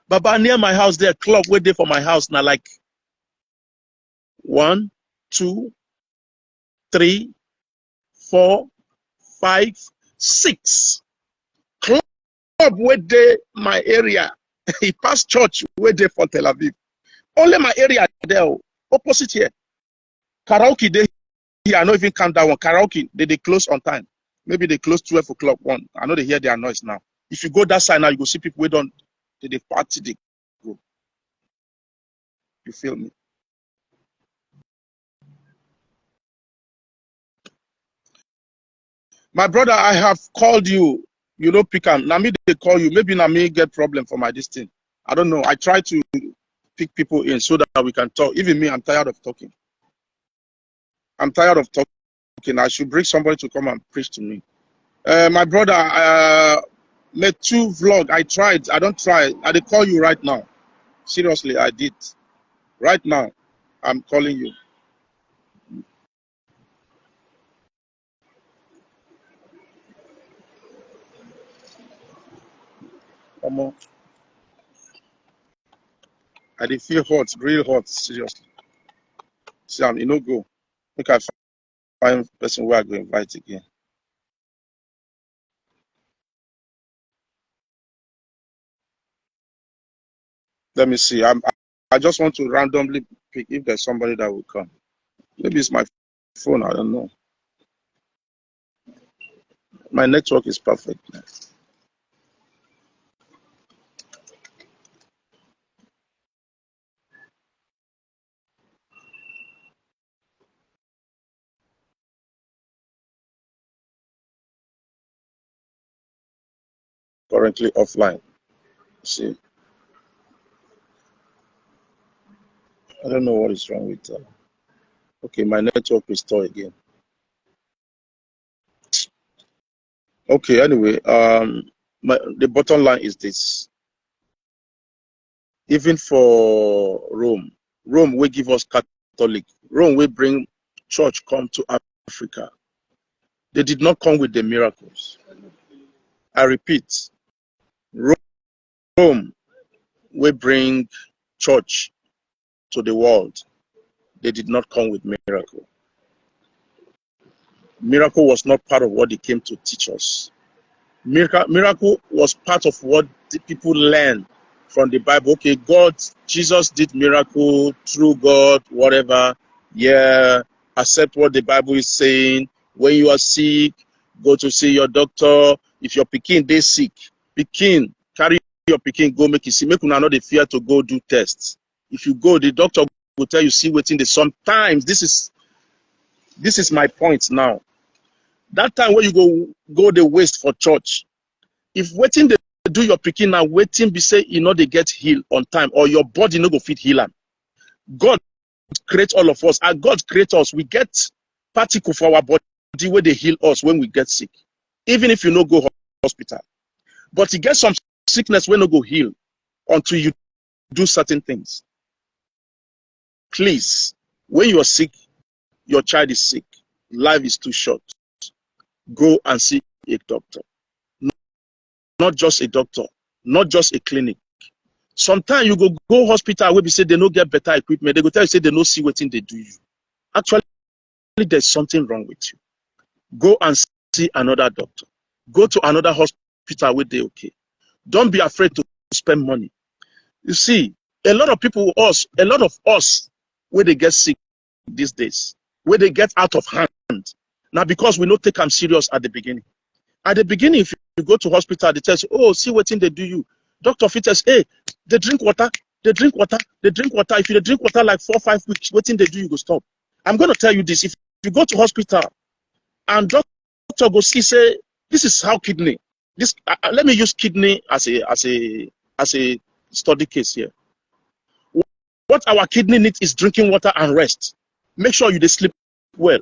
But near my house, there club wait there for my house now, like 1, 2, 3, 4, 5, 6 club wait there my area. He passed church wait there for Tel Aviv. Only my area there, opposite here. Karaoke, here, I know even count that one. Karaoke, they close on time. Maybe they close 12 o'clock one. I know they hear their noise now. If you go that side now, you go see people who don't, they party, they go. You feel me? My brother, I have called you. You know, pick up. Now me, they call you. Maybe now me get problem for my this thing. I don't know. I try to pick people in so that we can talk. Even me, I'm tired of talking. I'm tired of talking. I should bring somebody to come and preach to me. My brother, made 2 vlog. I tried. I don't try. I did call you right now. Seriously, I did. Right now, I'm calling you. Come on. I did feel hot, real hot. Seriously. See, I'm no go. Make I find person where I go invite again. Let me see. I just want to randomly pick if there's somebody that will come. Maybe it's my phone. I don't know. My network is perfect. Currently offline. See, I don't know what is wrong with that. Okay, my network restore again. Okay, anyway, the bottom line is this. Even for Rome will give us Catholic. Rome will bring church come to Africa. They did not come with the miracles. I repeat, Rome will bring church to the world. They did not come with miracle. Miracle was not part of what they came to teach us. Miracle was part of what the people learned from the Bible. Okay, Jesus did miracle through God, whatever. Yeah, accept what the Bible is saying. When you are sick, go to see your doctor. If your pikin dey sick, carry your pikin go make you see. Make una no dey fear to go do tests. If you go, the doctor will tell you, see wetin dey. Sometimes this is my point now. That time when you go the waste for church, if waiting they do your pikin now, waiting be say you know they get healed on time, or your body no go fit heal am. God create all of us, and God create us. We get particle for our body where they heal us when we get sick, even if you no go hospital. But you get some sickness when no go heal until you do certain things. Please, when you are sick, your child is sick, life is too short. Go and see a doctor. Not just a doctor, not just a clinic. Sometimes you go hospital where they say they don't get better equipment. They go tell you say they don't see what they do you. Actually, there's something wrong with you. Go and see another doctor. Go to another hospital where they okay. Don't be afraid to spend money. You see, a lot of us, where they get sick these days, where they get out of hand. Now because we don't take them serious at the beginning. At the beginning, if you go to hospital, they tell you, oh, see what thing they do you. Doctor fit says, hey, they drink water, they drink water, they drink water. If you drink water like 4 or 5 weeks, what thing they do you go stop. I'm going to tell you this. If you go to hospital and doctor go see, say, this is how kidney, this let me use kidney as a study case here. What our kidney needs is drinking water and rest. Make sure you sleep well.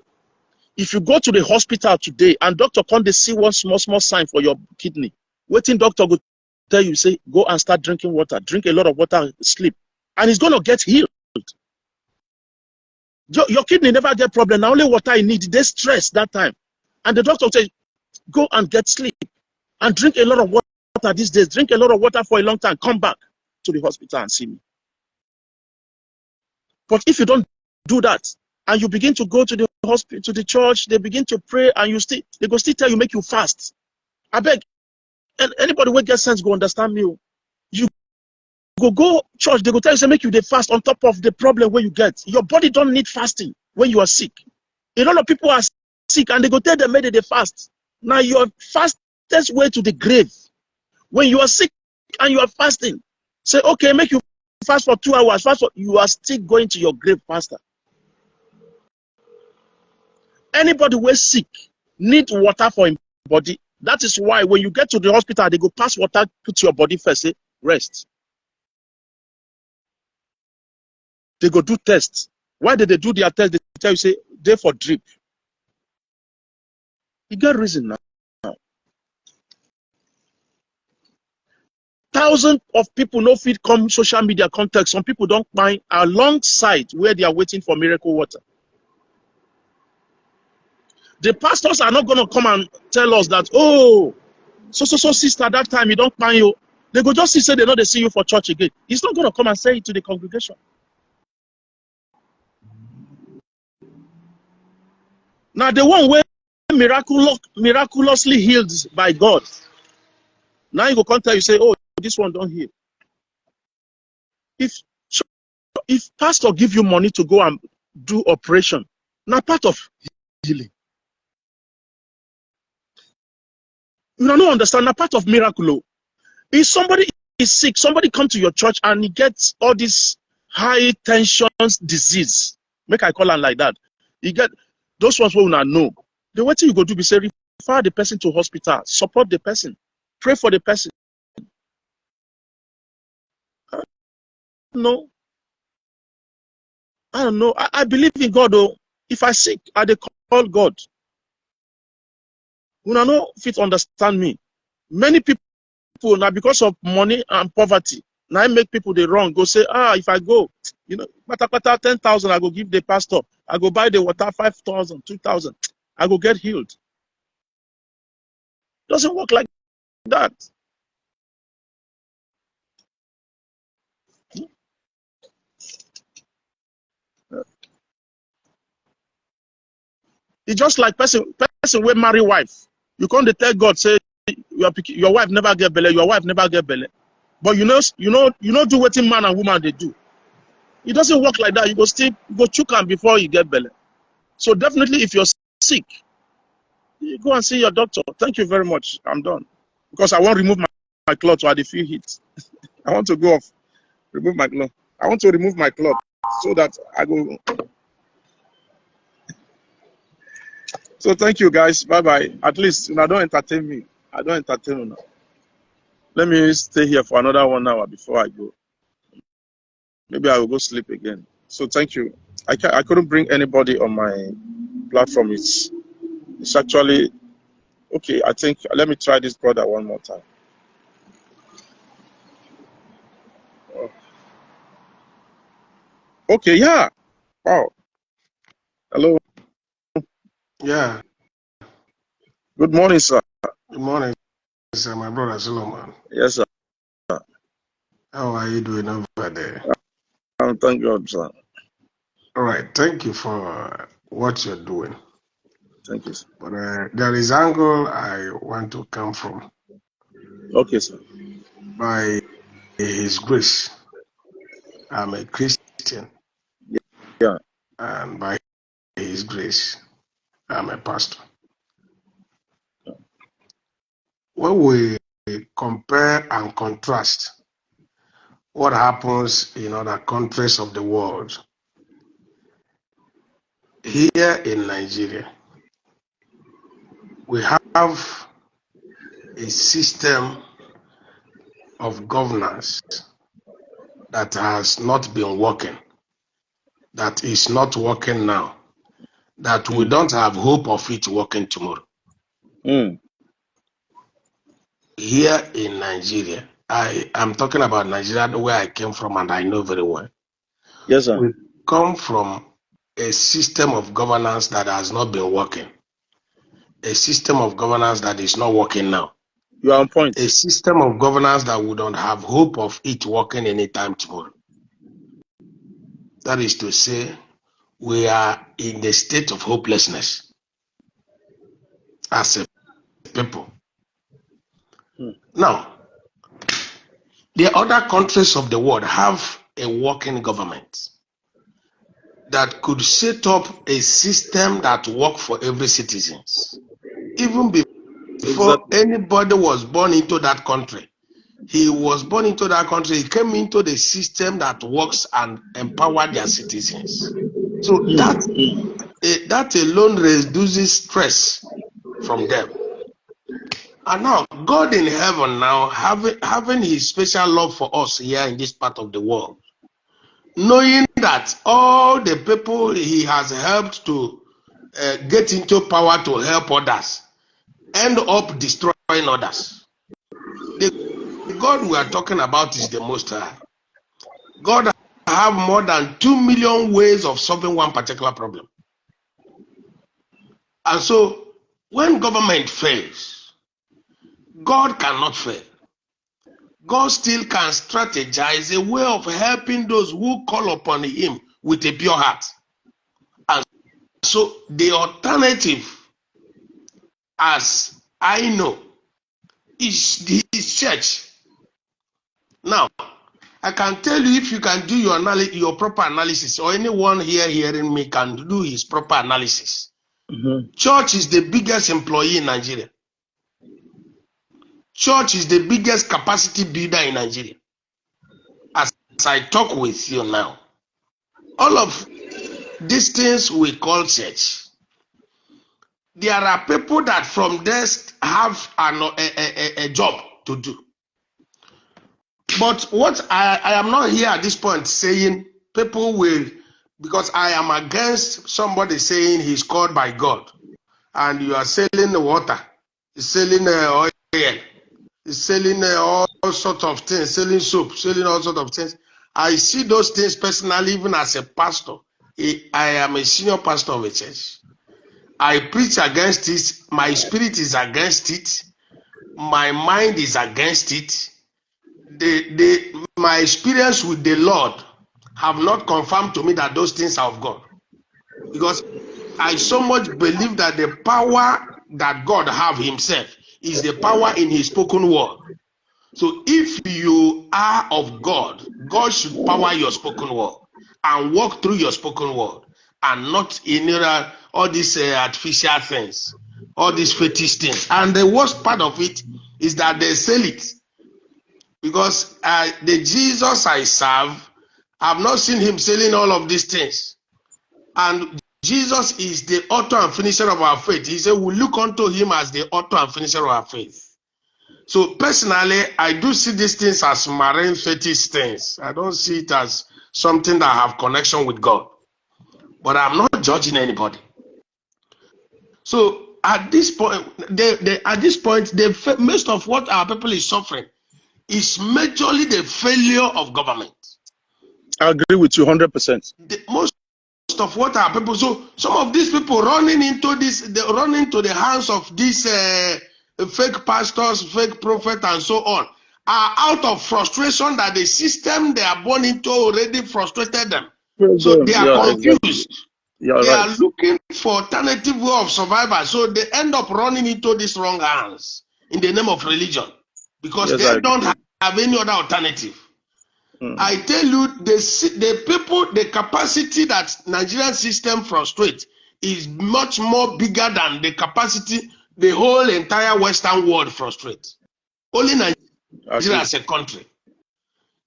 If you go to the hospital today and doctor can't they see one small sign for your kidney, waiting doctor go tell you, say, go and start drinking water, drink a lot of water, sleep, and it's going to get healed. Your kidney never get problem. Now only water you need. They stress that time. And the doctor says, go and get sleep and drink a lot of water these days. Drink a lot of water for a long time. Come back to the hospital and see me. But if you don't do that, and you begin to go to the hospital, to the church, they begin to pray, and they go still tell you, make you fast. I beg, and anybody who gets sense go understand me. You go church, they go tell you, say, make you the fast on top of the problem where you get. Your body don't need fasting when you are sick. A lot of people are sick and they go tell them, maybe they fast. Now your fastest way to the grave. When you are sick and you are fasting, say, okay, make you fast for 2 hours. You are still going to your grave faster. Anybody who is sick need water for him body. That is why when you get to the hospital, they go pass water, put your body first, say, rest. They go do tests. Why did they do their test? They tell you, say, they for drip. You get reason now. Thousands of people no fit come social media context. Some people don't find alongside where they are waiting for miracle water. The pastors are not going to come and tell us that, oh, so sister, that time you don't find you. They go just say they know they see you for church again. He's not going to come and say it to the congregation. Now the one where miraculously healed by God. Now you go come tell you, say, oh, this one don't heal. If pastor give you money to go and do operation, now part of healing. You don't understand, now part of miracle. If somebody is sick, somebody come to your church and he gets all this high tension disease, make I call it like that. You get those ones who will know. The way you go do be say, refer the person to hospital, support the person, pray for the person. No. I don't know. I believe in God, though. If I sick, I dey call God. You know, if it understand me. Many people now, because of money and poverty, now I make people the wrong. Go say, if I go, you know, 10,000, I go give the pastor. I go buy the water 5,000, 2,000. I go get healed. Doesn't work like that. It's just like person will marry wife. You can't tell God, say, your wife never get belly, your wife never get belly. But you know do what man and woman they do. It doesn't work like that. You go choke am before you get belly. So definitely if you're sick, you go and see your doctor. Thank you very much. I'm done. Because I want to remove my cloth so I feel heat. I want to go off. Remove my cloth. I want to remove my cloth so that I go. So thank you guys. Bye bye. At least don't entertain me. I don't entertain you now. Let me stay here for another 1 hour before I go. Maybe I will go sleep again. So thank you. I couldn't bring anybody on my platform. It's actually okay. I think let me try this brother one more time. Okay, yeah. Wow. Hello. Yeah. Good morning, sir. Good morning, sir. My brother Solomon. Yes, sir. How are you doing over there? Thank God, sir. All right. Thank you for what you're doing. Thank you, sir. But there is angle I want to come from. Okay, sir. By His grace, I'm a Christian. Yeah. And by His grace, I'm a pastor. When we compare and contrast what happens in other countries of the world, here in Nigeria, we have a system of governance that has not been working, that is not working now, that we don't have hope of it working tomorrow. Here in Nigeria, I am talking about Nigeria, where I came from and I know very well. Yes, sir. We come from a system of governance that has not been working, a system of governance that is not working now. You are on point. A system of governance that we don't have hope of it working anytime tomorrow. That is to say, we are in the state of hopelessness as a people. Now, the other countries of the world have a working government that could set up a system that works for every citizen. Even before Exactly. anybody was born into that country, he was born into that country, he came into the system that works and empower their citizens. So that alone reduces stress from them. And now, God in heaven now, having his special love for us here in this part of the world, knowing that all the people he has helped to get into power to help others end up destroying others. The God we are talking about is the Most High. God have more than 2 million ways of solving one particular problem. And so, when government fails, God cannot fail. God still can strategize a way of helping those who call upon him with a pure heart. And so the alternative, as I know, is his church. Now, I can tell you, if you can do your proper analysis, or anyone here hearing me can do his proper analysis. Church is the biggest employee in Nigeria. Church is the biggest capacity builder in Nigeria. As I talk with you now, all of these things we call church, there are people that from there have a job to do. But what I am not here at this point saying people will, because I am against somebody saying he's called by God and you are selling the water, selling oil, selling all sorts of things, selling soap, selling all sorts of things. I see those things personally, even as a pastor. I am a senior pastor of a church. I preach against it. My spirit is against it. My mind is against it. My experience with the Lord have not confirmed to me that those things are of God. Because I so much believe that the power that God have himself is the power in his spoken word. So if you are of God, God should power your spoken word and walk through your spoken word, and not in all these artificial things, all these fetish things. And the worst part of it is that they sell it. Because the Jesus I serve, I've not seen him selling all of these things. And Jesus is the author and finisher of our faith. He said, we look unto him as the author and finisher of our faith. So personally, I do see these things as marine fetish things. I don't see it as something that have connection with God. But I'm not judging anybody. So at this point, most of what our people is suffering is majorly the failure of government. I agree with you 100%. Most of what our people, so some of these people running into the hands of these fake pastors, fake prophets, and so on, are out of frustration that the system they are born into already frustrated them. So they are confused. Exactly. They are looking for alternative way of survival. So they end up running into these wrong hands in the name of religion, because they don't have any other alternative. I tell you, the people, the capacity that Nigerian system frustrates is much more bigger than the capacity the whole entire Western world frustrates. Only Nigeria as a country.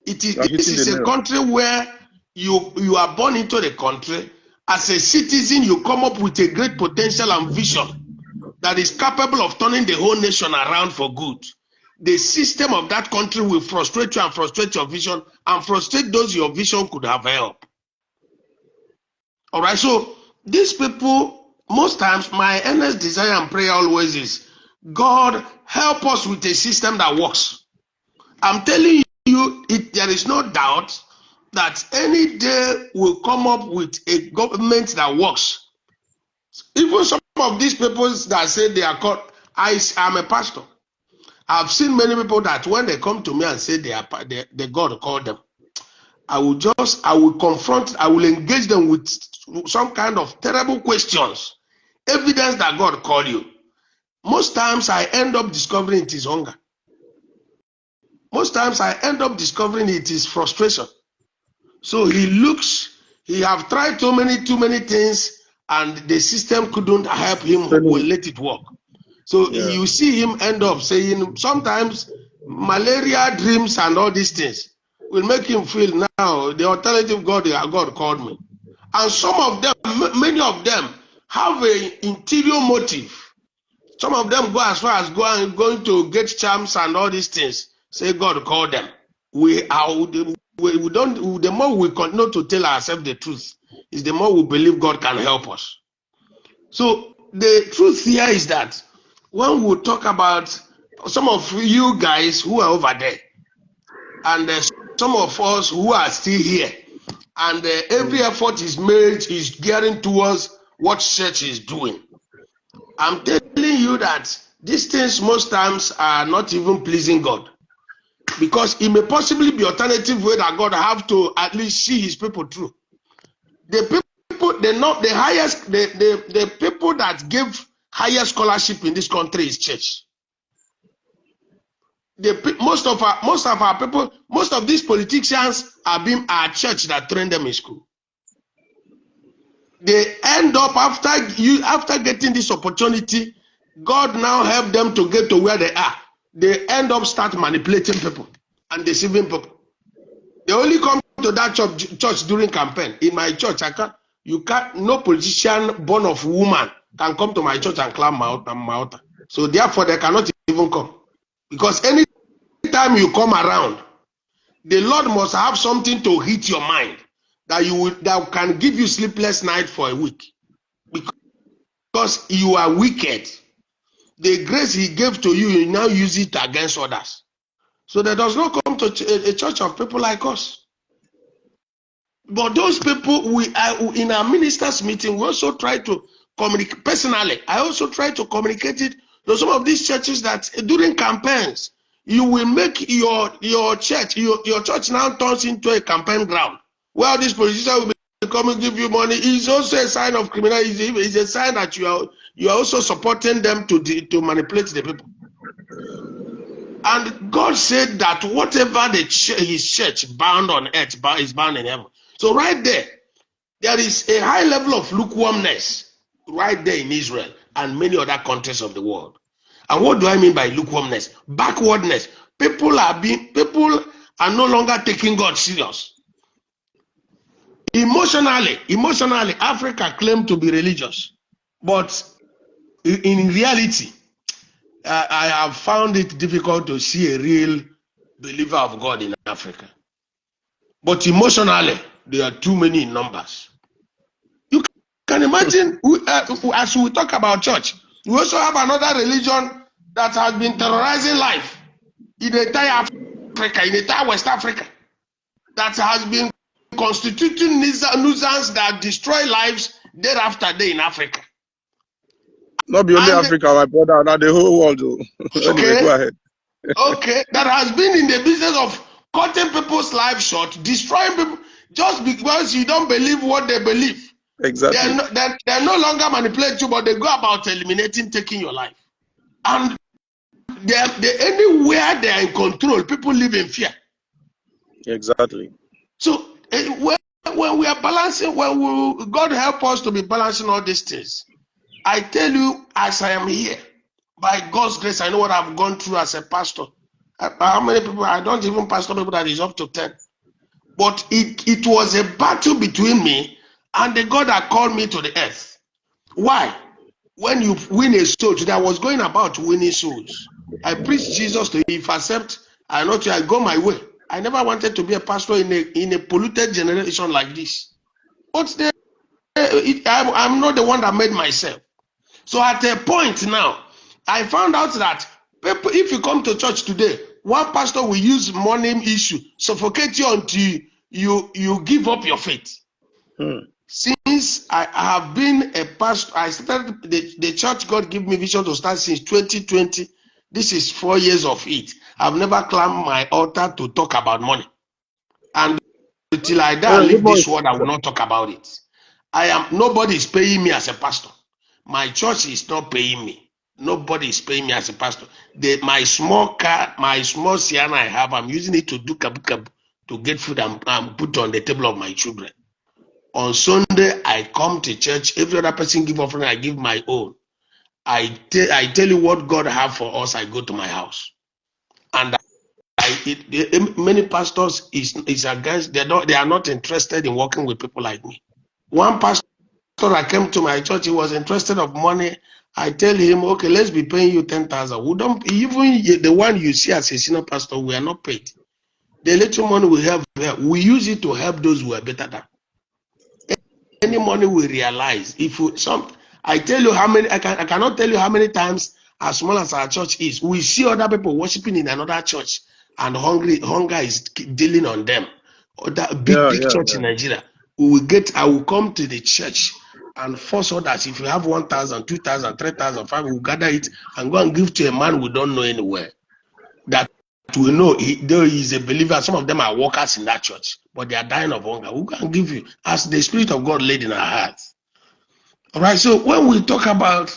This is a country where you are born into the country. As a citizen, you come up with a great potential and vision that is capable of turning the whole nation around for good. The system of that country will frustrate you and frustrate your vision and frustrate those your vision could have helped. All right, so these people, most times, my earnest desire and prayer always is, God, help us with a system that works. I'm telling you, there is no doubt that any day will come up with a government that works. Even some of these people that say they are called, I am a pastor. I've seen many people that when they come to me and say the God called them, I will confront, I will engage them with some kind of terrible questions, evidence that God called you. Most times I end up discovering it is hunger. most times I end up discovering it is frustration. So he have tried too many things, and the system couldn't help him let it work. So you see him end up saying sometimes malaria dreams and all these things will make him feel now the alternative God called me. And some of them, many of them, have an interior motive. Some of them go as far as going to get charms and all these things. Say God called them. We don't. The more we continue to tell ourselves the truth, is the more we believe God can help us. So the truth here is that when we talk about some of you guys who are over there, and some of us who are still here, and every effort is made is gearing towards what church is doing. I'm telling you that these things most times are not even pleasing God, because it may possibly be alternative way that God have to at least see his people through. The people, the highest, the people that give higher scholarship in this country is church. Most of our people, most of these politicians are church that train them in school. They end up after getting this opportunity, God now help them to get to where they are. They end up start manipulating people and deceiving people. They only come to that church during campaign. In my church, no politician born of woman can come to my church and climb my altar. So therefore, they cannot even come, because anytime you come around, the Lord must have something to hit your mind that can give you sleepless night for a week, because you are wicked. The grace he gave to you, you now use it against others. So there does not come to a church of people like us. But those people, we are in our ministers' meeting, we also try to communicate. Personally, I also try to communicate it to some of these churches that during campaigns, you will make your church now turns into a campaign ground, where this politician will be coming give you money. It's also a sign of criminality. It's a sign that you are also supporting them to manipulate the people. And God said that whatever his church bound on earth is bound in heaven. So right there is a high level of lukewarmness right there in Israel and many other countries of the world. And what do I mean by lukewarmness? Backwardness. People are no longer taking God serious. Emotionally, Africa claims to be religious, but in reality, I have found it difficult to see a real believer of God in Africa. But emotionally, there are too many in numbers. You can imagine, as we talk about church, we also have another religion that has been terrorizing life in the entire Africa, in the entire West Africa, that has been constituting nuisance that destroy lives day after day in Africa. Not be only Africa, my brother, not the whole world. Anyway, go ahead. Okay, that has been in the business of cutting people's lives short, destroying people, just because you don't believe what they believe. Exactly. They're no longer manipulate you, but they go about eliminating, taking your life. And anywhere they are in control, people live in fear. Exactly. So when we are balancing, God help us to be balancing all these things. I tell you, as I am here, by God's grace, I know what I've gone through as a pastor. How many people? I don't even pastor people that is up to 10. But it was a battle between me and the God that called me to the earth. Why? When you win a soul, today I was going about winning souls. I preached Jesus to you. If I accept, I go my way. I never wanted to be a pastor in a polluted generation like this. But I'm not the one that made myself. So at a point now, I found out that people, if you come to church today, one pastor will use money issue, suffocate you until you give up your faith. Since I have been a pastor, I started the church God gave me vision to start since 2020. This is 4 years of it. I've never climbed my altar to talk about money. And until I die and leave this world, I will not talk about it. Nobody is paying me as a pastor. My church is not paying me. Nobody is paying me as a pastor. My small car, my small Sienna I have, I'm using it to do kabu to get food and put on the table of my children. On Sunday, I come to church. Every other person give offering, I give my own. I tell you what God have for us. I go to my house, and many pastors is against. They are not interested in working with people like me. One pastor that came to my church, he was interested of money. I tell him, okay, let's be paying you 10,000. We don't even the one you see as a senior pastor, we are not paid. The little money we have, we use it to help those who are better than. Any money we realize, if we, I tell you how many, I cannot tell you how many times, as small as our church is, we see other people worshiping in another church, and hunger is dealing on them. Or that big church in Nigeria, I will come to the church and force others. If you have 1,000, 2,000, 3,000, 5, we'll gather it and go and give to a man we don't know anywhere. That we know though he's a believer. Some of them are workers in that church, but they are dying of hunger. Who can give you as the Spirit of God laid in our hearts? All right. So when we talk about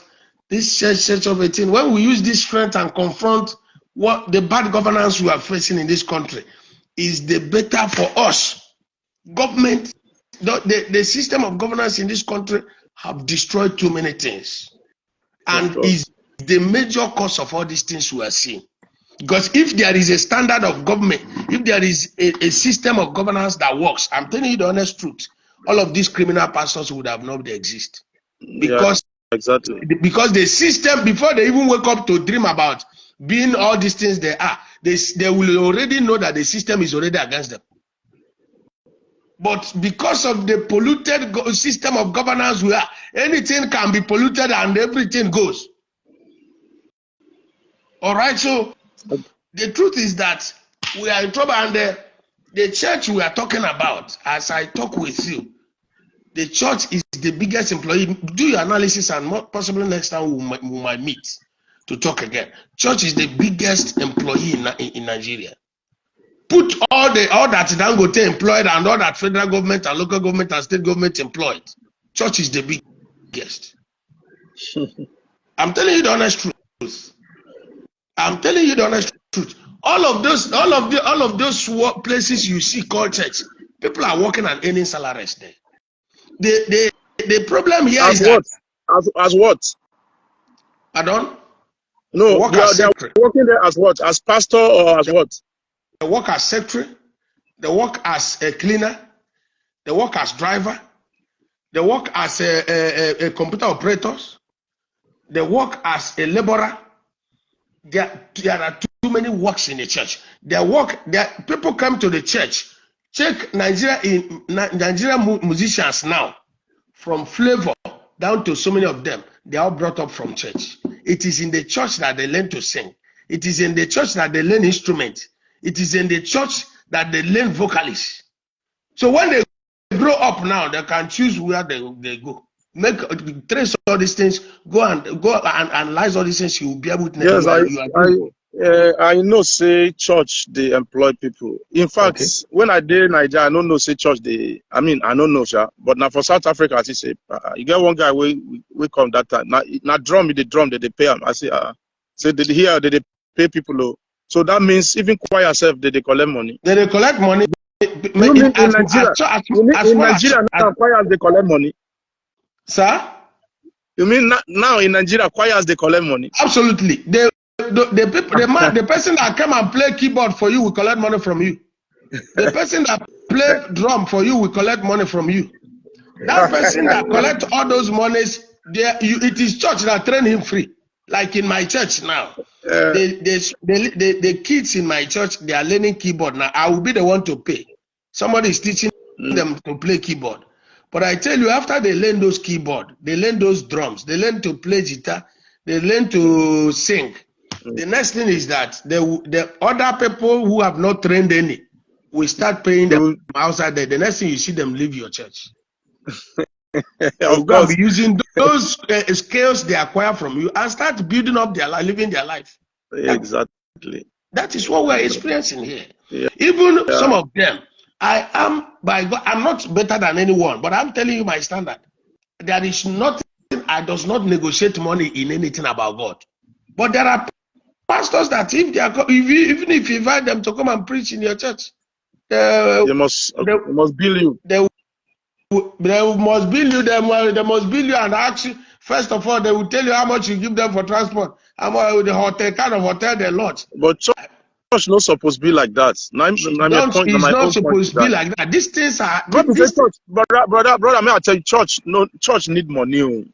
this church of 18, when we use this strength and confront what the bad governance we are facing in this country, is the better for us. Government, the system of governance in this country have destroyed too many things, and is the major cause of all these things we are seeing. Because if there is a standard of government, if there is a system of governance that works, I'm telling you the honest truth, all of these criminal pastors would have not exist. Because because the system, before they even wake up to dream about being all these things they are, they will already know that the system is already against them. But because of the polluted system of governance we are, anything can be polluted and everything goes. All right, so the truth is that we are in trouble, and the church we are talking about, as I talk with you, the church is the biggest employee. Do your analysis, and possibly next time we might meet to talk again. Church is the biggest employee in Nigeria. Put all that Dangote employed and all that federal government and local government and state government employed. Church is the biggest. I'm telling you the honest truth. I'm telling you the honest truth. All of those places you see called church, people are working and earning salaries there. The problem here is what? That as what? Pardon? No, they are working there as what? As pastor or as what? They work as secretary. They work as a cleaner. They work as driver. They work as a computer operators. They work as a laborer. There are too many works in the church. People come to the church. Check Nigerian musicians now, from Flavor down to so many of them, they are all brought up from church. It is in the church that they learn to sing. It is in the church that they learn instruments. It is in the church that they learn vocalists. So when they grow up now, they can choose where they go. Trace all these things, go and analyze all these things. You will be able to. Yes, I know. Say church they employ people. In fact, when I did Nigeria, I don't know. Say church they. I don't know, sir. But now for South Africa, I say you get one guy we come that time. Now drum they pay him. I say say did here they pay people. So that means even choir self they collect money. They collect money. You mean in Nigeria? In Nigeria now choirs they collect money. Sir? You mean now in Nigeria choirs they collect money? Absolutely. The person that come and play keyboard for you will collect money from you. The person that play drum for you will collect money from you. That person that collect all those monies, it is church that train him free. Like in my church now, the kids in my church, they are learning keyboard now. I will be the one to pay. Somebody is teaching them to play keyboard. But I tell you, after they learn those keyboard, they learn those drums, they learn to play guitar, they learn to sing. The next thing is that the other people who have not trained any will start paying them outside there. The next thing you see them leave your church. Of course, be using those skills they acquire from you and start building up their life, living their life. Exactly. That is what we're experiencing here. Yeah. Even some of them, I am by God, I'm not better than anyone, but I'm telling you my standard. There is nothing does not negotiate money in anything about God. But there are pastors that if they are, even if you invite them to come and preach in your church, They must bill you. They must bill you. They must bill you and ask you. First of all, they will tell you how much you give them for transport, how much the hotel kind of hotel they lodge. But church not supposed to be like that. My Not own point supposed is to be that. like that. These things are. God is a church, brother. May I tell you, church need money.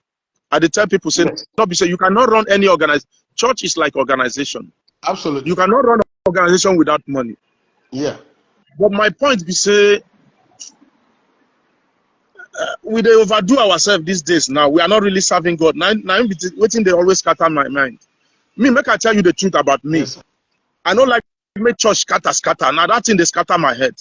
At the time, people say, Yes. not be say you cannot run any organization. Church is like organization. Absolutely. You cannot run an organization without money. Yeah. But my point be say, we dey overdo ourselves these days now. We are not really serving God. Now waiting they always scatter my mind. Me, make I tell you the truth about me. Yes. I don't like make church scatter. Now that thing they scatter my head.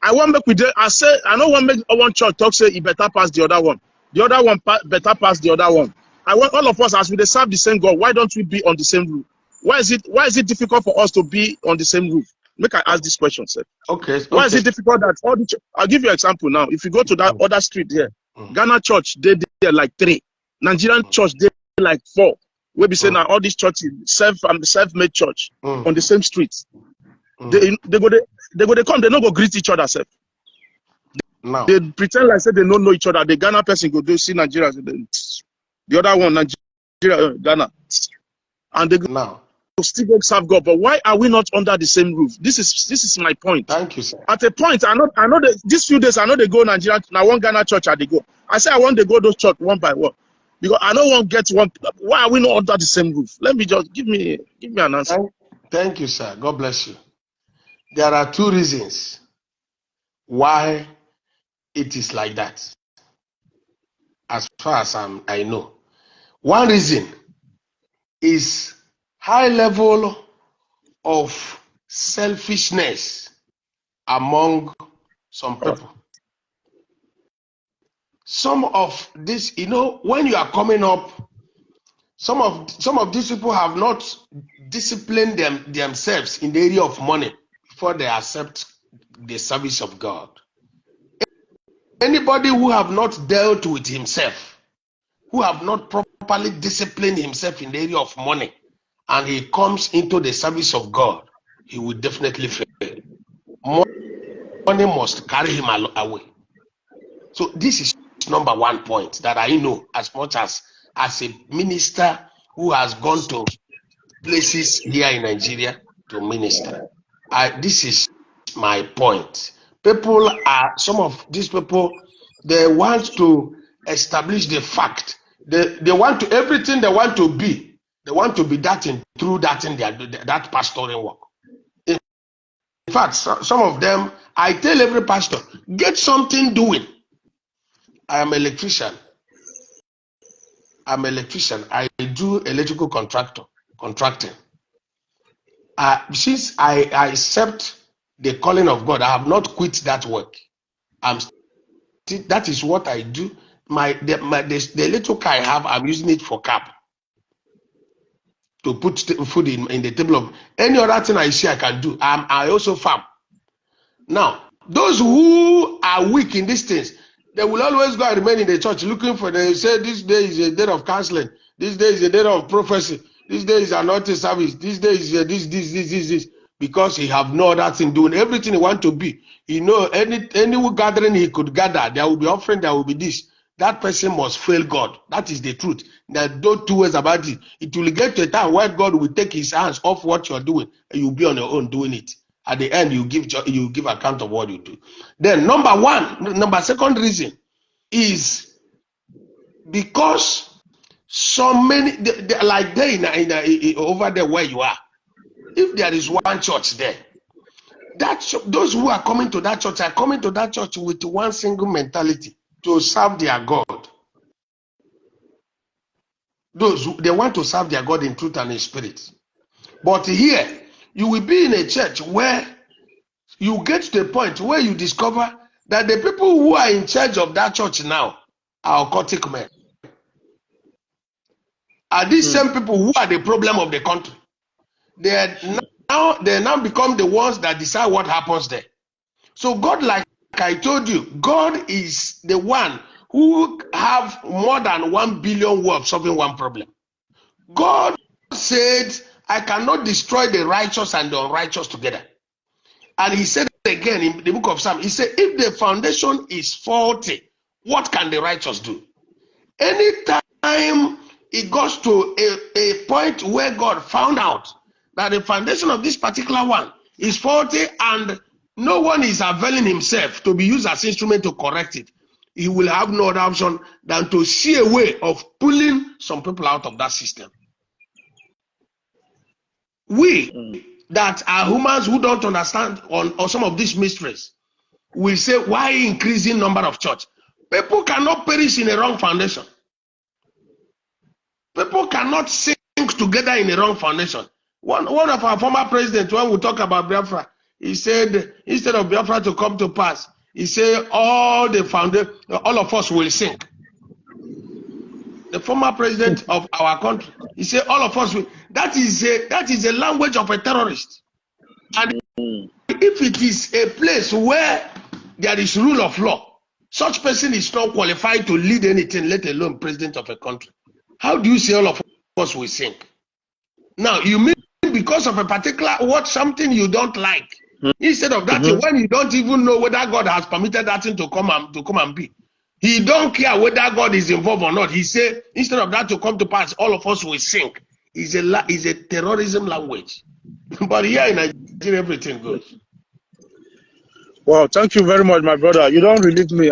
I want make we dey. I say I don't want make one church talk say it better pass the other one. The other one better pass the other one. I want all of us as we dey serve the same God. Why don't we be on the same roof? Why is it difficult for us to be on the same roof? Make I ask this question, sir. Okay. Why is it difficult that all the I'll give you an example now. If you go to that other street here, Ghana church, they like 3. Nigerian church, they like 4. We be saying now all these churches, self-made church on the same street. They come, they not go greet each other, sir. Now. They pretend like say they don't know each other. The Ghana person go do see Nigeria, the other one Nigeria, Ghana, and they go Now. still go serve God. But why are we not under the same roof? This is my point. Thank you, sir. At a point, I know these few days I know they go Nigeria. Now one Ghana church they go. I say I want to go those church one by one because I don't want get one. Why are we not under the same roof? Let me just give me an answer. Thank you, sir. God bless you. There are 2 reasons why it is like that. As far as I know, one reason is high level of selfishness among some people. Some of this, when you are coming up, some of these people have not disciplined themselves in the area of money before they accept the service of God. Anybody who have not dealt with himself, who have not properly disciplined himself in the area of money, and he comes into the service of God, he will definitely fail. Money must carry him away. So this is number 1 point that I know, as much as a minister who has gone to places here in Nigeria to minister. This is my point. Some of these people, they want to establish the fact. They want to, everything they want to be that through that in that pastoring work. In fact, some of them, I tell every pastor, get something doing. I am electrician. I do electrical contracting. Since I accept the calling of God, I have not quit that work. That is what I do. The little car I have, I'm using it for cab to put food in the table of any other thing I see I can do. I also farm. Now, those who are weak in these things, they will always go and remain in the church looking for. They say this day is a day of counseling. This day is a day of prophecy. This day is anointing service. This day is this. Because he have no other thing doing. Everything he want to be. Any gathering he could gather, there will be offering, there will be this. That person must fail God. That is the truth. There are no 2 ways about it. It will get to a time where God will take his hands off what you're doing and you'll be on your own doing it. At the end, you give account of what you do. Then number second reason is because so many, like over there where you are, if there is one church there, those who are coming to that church are coming to that church with one single mentality to serve their God. They want to serve their God in truth and in spirit. But here, you will be in a church where you get to the point where you discover that the people who are in charge of that church now are occultic men. Are these same people who are the problem of the country? They now become the ones that decide what happens there. So God, like I told you, God is the one who have more than 1 billion way of solving one problem. God said, I cannot destroy the righteous and the unrighteous together. And he said again in the book of Psalms, he said, if the foundation is faulty, what can the righteous do? Anytime it goes to a point where God found out that the foundation of this particular one is faulty and no one is availing himself to be used as instrument to correct it, he will have no other option than to see a way of pulling some people out of that system. We that are humans who don't understand on some of these mysteries will say, why increasing number of church? People cannot perish in a wrong foundation. People cannot sink together in a wrong foundation. One of our former presidents, when we talk about Biafra, he said, instead of Biafra to come to pass, he said, all of us will sink. The former president of our country, he said, all of us will. That is a language of a terrorist. And if it is a place where there is rule of law, such person is not qualified to lead anything, let alone president of a country. How do you say all of us will sink? Now, you mean because of a particular something you don't like, instead of that, when you don't even know whether God has permitted that thing to come and be, he don't care whether God is involved or not. He said, instead of that to come to pass, all of us will sink. Is a terrorism language. But here in Nigeria, everything goes. Well, thank you very much, my brother. You don't relieve me.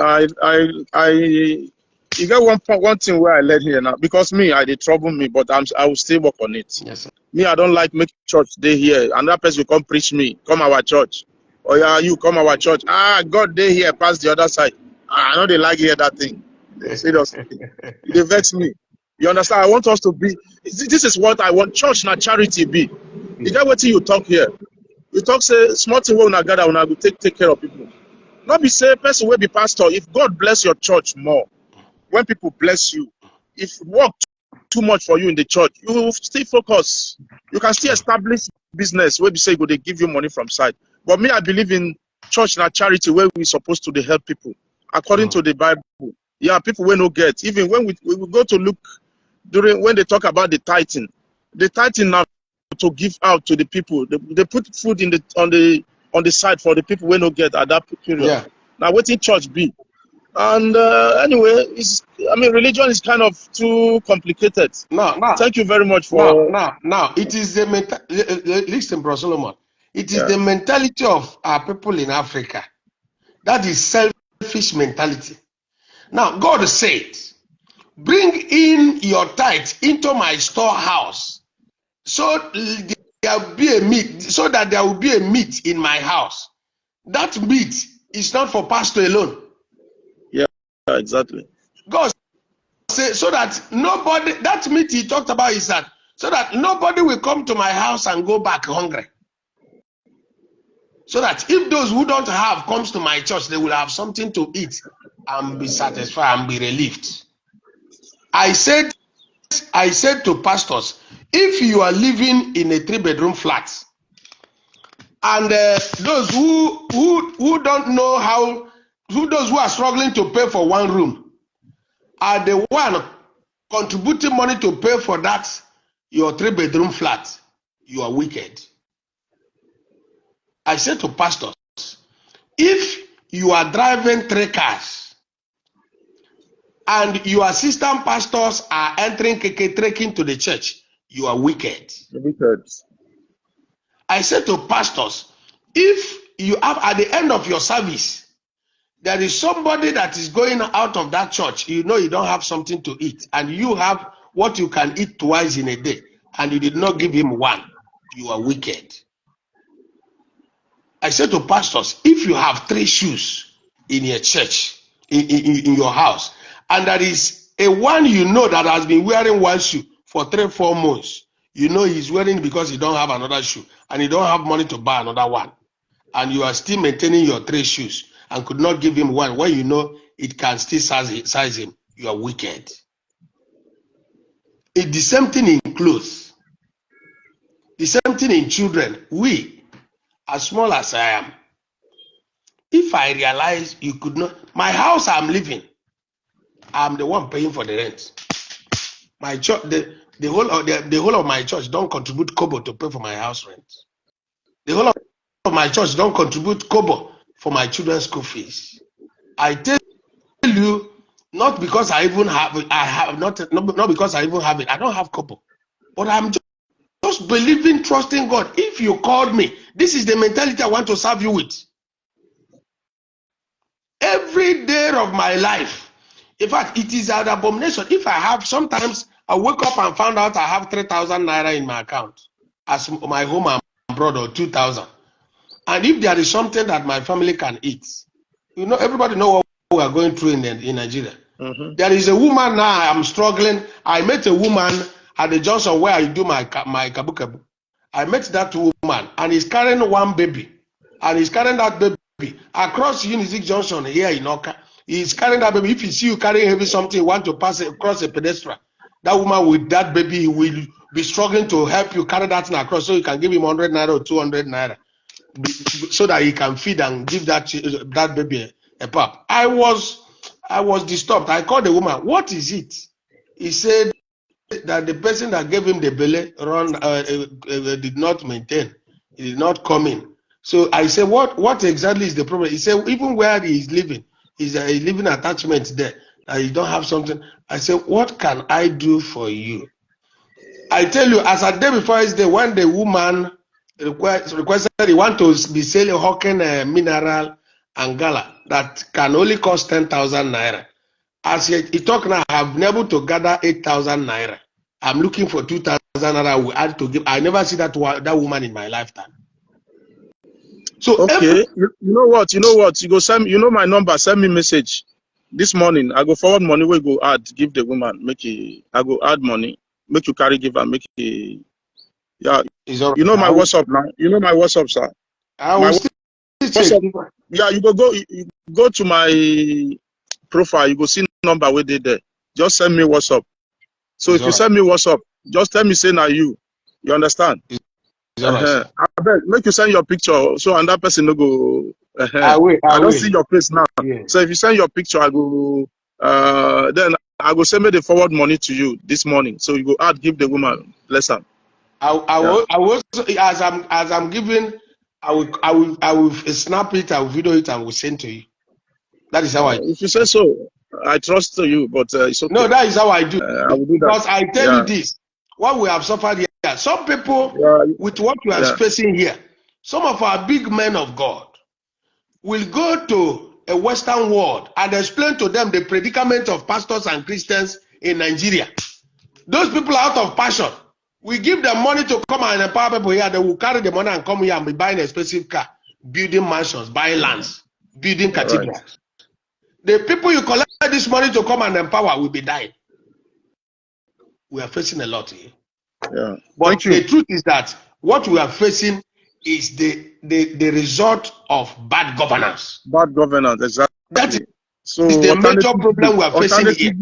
You got one thing where I led here now, because they trouble me, but I will still work on it. Yes, sir. Me, I don't like make church day here. Another person will come preach me, come our church. Oh yeah, you come our church. God day here, pass the other side. I know they like hear that thing. Seriously, they vex me. You understand? I want us to be. This is what I want. Church na charity be. You get what you talk here. You talk say small thing when we gather, when I will take care of people. Not be say person will be pastor. If God bless your church more, when people bless you, if work too much for you in the church, you will still focus. You can still establish business where we say go they give you money from side. But me, I believe in church and charity where we're supposed to help people according to the Bible. Yeah, people will not get. Even when we go to look when they talk about the tithing now to give out to the people. They put food on the side for the people who don't get at that period. Yeah. Now, waiting church be. And anyway, religion is kind of too complicated. Now, Thank you very much for. Now, it is the listen, Bro Solomon. It is the mentality of our people in Africa. That is selfish mentality. Now, God said, bring in your tithe into my storehouse, so there will be a meat, so that there will be a meat in my house. That meat is not for pastor alone. Yeah, exactly. God said, so that nobody, that meat he talked about is that, so that nobody will come to my house and go back hungry. So that if those who don't have comes to my church, they will have something to eat and be satisfied and be relieved. I said to pastors, if you are living in a 3-bedroom flat, and those who don't know how, those who are struggling to pay for one room, are the one contributing money to pay for that, your 3-bedroom flat, you are wicked. I said to pastors, if you are driving 3 cars and your assistant pastors are entering trekking to the church, you are wicked. I said to pastors, if you have at the end of your service, there is somebody that is going out of that church, you know you don't have something to eat, and you have what you can eat twice in a day, and you did not give him one, you are wicked. I said to pastors, if you have 3 shoes in your church, in your house, and there is a one you know that has been wearing one shoe for 3-4 months, you know he's wearing because he don't have another shoe, and he don't have money to buy another one, and you are still maintaining your 3 shoes and could not give him one when you know it can still size him, you are wicked. It's the same thing in clothes, the same thing in children. We, as small as I am, if I realize you could not, my house I'm living, I'm the one paying for the rent. My church, the whole of my church don't contribute kobo to pay for my house rent. The whole of my church don't contribute kobo for my children's school fees. I tell you, not because I even have it, not because I even have it. I don't have kobo, but I'm just believing, trusting God. If you called me, this is the mentality I want to serve you with. Every day of my life. In fact, it is an abomination. If I have, sometimes I wake up and found out I have 3,000 naira in my account as my home and abroad, or 2,000. And if there is something that my family can eat, you know, everybody know what we are going through in Nigeria. There is a woman now, I'm struggling. I met a woman at the junction where I do my kabu. I met that woman, and he's carrying one baby, and he's carrying that baby across Unizik Junction here in Oka. He's carrying that baby. If you see you carrying heavy something, you want to pass it across a pedestrian, that woman with that baby will be struggling to help you carry that thing across, so you can give him 100 naira or 200 naira, so that he can feed and give that baby a pap. I was disturbed. I called the woman. What is it? He said that the person that gave him the belly did not maintain. He did not come in. So I said, what exactly is the problem? He said, even where he is living, is a living attachment there. You don't have something. I said, what can I do for you? I tell you, as a day before his day, when the woman requested he want to be selling hawking mineral and gala that can only cost 10,000 naira. As he talk now, I have been able to gather 8,000 naira. I'm looking for 2,000 naira. We had to give. I never see that woman in my lifetime. So okay, you know what? You go send. You know my number. Send me message this morning. I go forward money. We go add. Give the woman. I go add money. Make you carry. Give her. Make it. Yeah. You know my WhatsApp now. You know my WhatsApp, sir. I will still check. Yeah, you go to my profile. You go see number where they there. Just send me WhatsApp. So if you send me WhatsApp, just tell me say now you understand? I beg, make you send your picture so and that person no go. I don't see your face now. Yeah. So if you send your picture, I go. Then I go send me the forward money to you this morning. So you go add, give the woman bless her. I will as I'm giving. I will snap it. I will video it and will send to you. That is how I. If you say so, I trust you, but it's okay. No, that is how I do. I will do that. Because I tell you this, what we have suffered here. Some people, with what we are facing here, some of our big men of God will go to a Western world and explain to them the predicament of pastors and Christians in Nigeria. Those people are out of passion. We give them money to come and empower people here. They will carry the money and come here and be buying a expensive car, building mansions, buying lands, building cathedrals. Right. The people you collect this money to come and empower will be dying. We are facing a lot here. Yeah. But the truth is that what we are facing is the result of bad governance. Bad governance, exactly. That is the major problem we are facing here.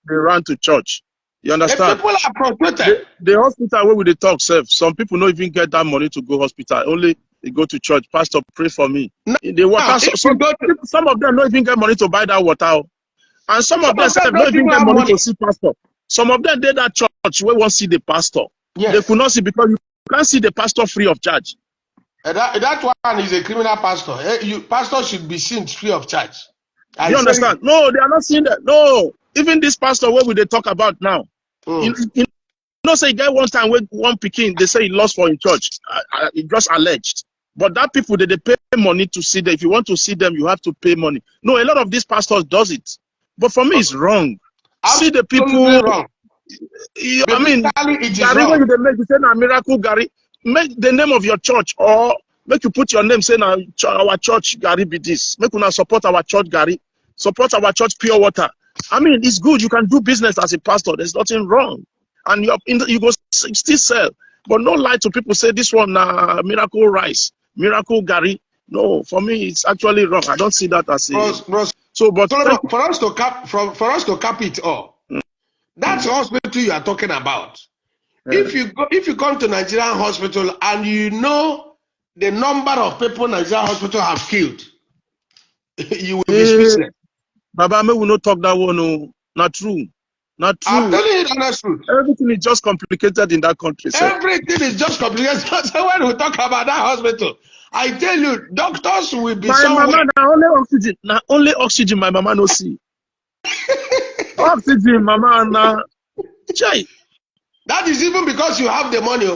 They run to church. You understand? The people are frustrated. The hospital where we they talk self, some people don't even get that money to go hospital. Only they go to church. Pastor, pray for me. They water. Some of them don't even get money to buy that water. And some of them don't even get money to see pastor. Some of them did that church where won't see the pastor. Yes. They could not see because you can't see the pastor free of charge. That one is a criminal pastor. Pastor should be seen free of charge. You understand? No, they are not seeing that. No. Even this pastor where we they talk about now. You know, say guy one time with one picking, they say he lost for in church. It just alleged. But that people they pay money to see them. If you want to see them, you have to pay money. No, a lot of these pastors does it. But for me, it's wrong. See the people. Wrong. I mean, Gary, when you make you say na miracle Gary, make the name of your church or make you put your name say na our church Gary be this. Make una support our church Gary, support our church Pure Water. I mean, it's good. You can do business as a pastor. There's nothing wrong, and you go still sell. But no lie to people say this one miracle rice, miracle Gary. No, for me it's actually wrong. I don't see that as a. So, but for us to cap it all. That's the hospital you are talking about. If you come to Nigerian hospital and you know the number of people Nigerian hospital have killed, you will be speechless. Baba, me will not talk that one. No. Not true. Not I'm true. telling you the honest truth. Everything is just complicated in that country, sir. Everything is just complicated. So when we talk about that hospital, I tell you, doctors will be My somewhere. mama, na only oxygen my mama no see. Oxygen, mama, na. Chai. That is even because you have the money.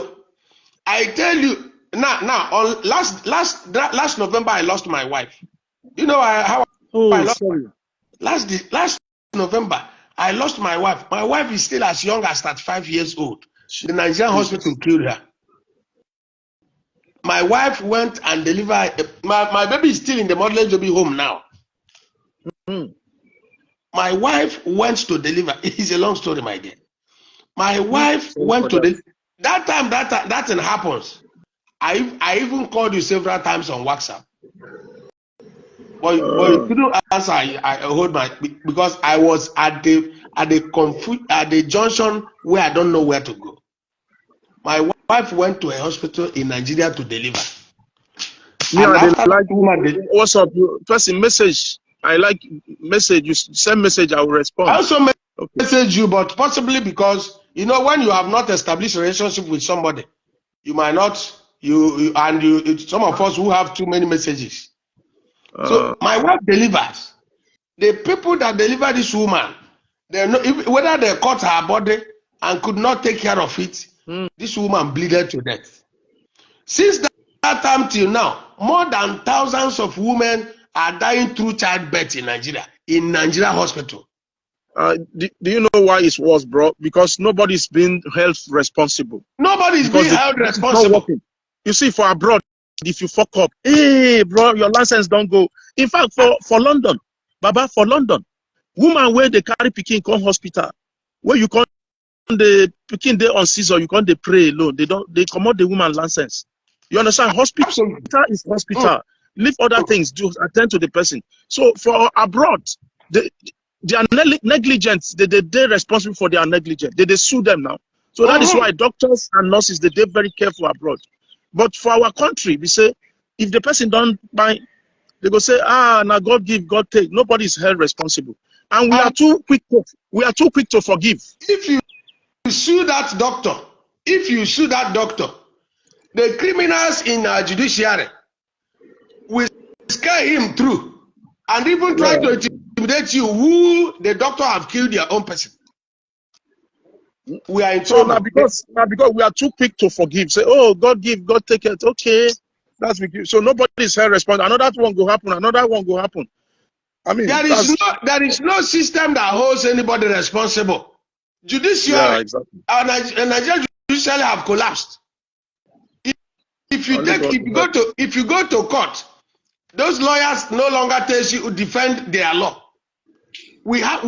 I tell you, now on last November, I lost my wife. You know how I Oh, lost sorry. last November, I lost my wife. My wife is still as young as 35 years old. The Nigerian hospital killed her. My wife went and delivered. My baby is still in the modeling baby home now. My wife went to deliver. It's a long story, my dear. My wife Sorry went for to that. that time that thing happens. I even called you several times on WhatsApp. But you couldn't answer. I hold my because I was at the junction where I don't know where to go. My wife went to a hospital in Nigeria to deliver. Me, And I dey after that like woman, what's up? Person message. I like message. You send message, I will I respond. also Okay. message you, but possibly because you know when you have not established a relationship with somebody, you might not some of us who have too many messages. So my wife delivers. The people that deliver this woman, they know whether they cut her body and could not take care of it. This woman bleeded to death. Since that time till now, more than thousands of women are dying through childbirth in Nigeria hospital. Do you know why it's worse, bro? Because nobody's being held responsible. Nobody is Because being the held it's not responsible. working. You see, for abroad, if you fuck up, hey, bro, your license don't go. In fact, for London, Baba, for London, woman where they carry pikin come hospital, where you come the pikin dey on seizure, you come dey pray alone. They comot the woman license. You understand? Hospital Absolutely. is hospital. Leave other things, do attend to the person. So for abroad, they are negligent. They responsible for their negligence. They sue them now. So that is why doctors and nurses they very careful abroad. But for our country, we say if the person don't buy, they go say, now God give, God take. Nobody is held responsible, and we are And too quick to forgive. if you sue that doctor, the criminals in our judiciary will scare him through and even try to intimidate you who the doctor have killed their own person. We are in So now trouble. because we are too quick to forgive, say, oh, God give, God take it. Okay, that's we give. So nobody is held responsible. Another one go happen. Another one go happen. I mean, that's There is no system that holds anybody responsible. yeah, Judiciary, exactly. our Nigerian judiciary have collapsed. If Only God will help. you go to court, those lawyers no longer tell you to defend their law. We are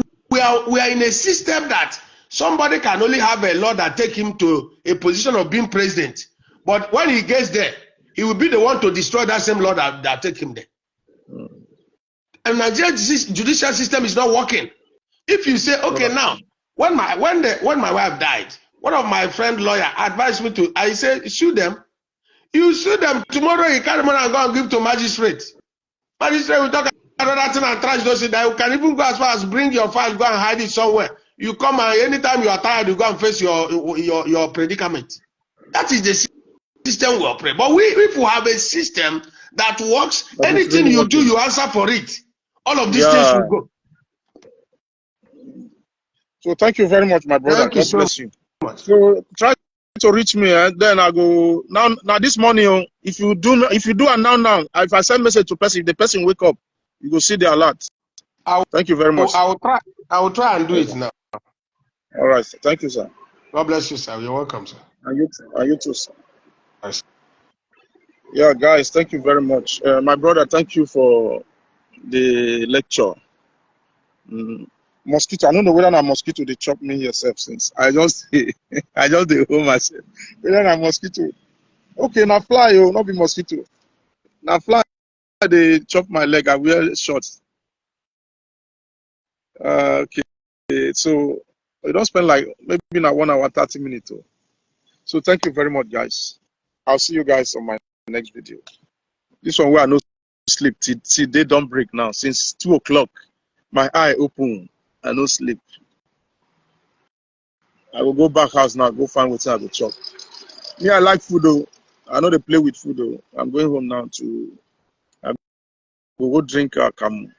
in a system that somebody can only have a law that take him to a position of being president. But when he gets there, he will be the one to destroy that same law that take him there. And Nigerian judicial system is not working. If you say, okay, now, when my wife died, one of my friend lawyer advised me to, I said, sue them. You sue them tomorrow. You carry money and go and give to magistrate. Magistrate will talk another thing and trash those that you can even go as far as bring your file, go and hide it somewhere. You come and anytime you are tired, you go and face your predicament. That is the system we operate. But if we have a system that works, But it's anything really you do, working. you answer for it. All of these things Yeah. will go. So thank you very much, my brother. Thank you God so bless you. much. So try to reach me, and then I go now this morning. If you do and now, if I send message to person, if the person wake up, you go see the alert. Thank you very much. I will try and do it now. All right. Thank you, sir. God bless you, sir. You're welcome, sir. And you too, sir. Yeah, guys, thank you very much. My brother, thank you for the lecture. Mosquito, I don't know whether na mosquito they chop me yourself since. I just I just dey hold myself. Whether na mosquito. Okay, now fly, not be mosquito. Now fly, they chop my leg. I wear shorts. Okay, so we don't spend like maybe na 1 hour 30 minutes. So thank you very much, guys. I'll see you guys on my next video. This one where I no sleep till day don't break now. Since 2 o'clock, my eye open. I no sleep. I will go back house now, go find what I go chop. Me, I like food though. I know they play with food though. I'm going home now to I will go drink akamu.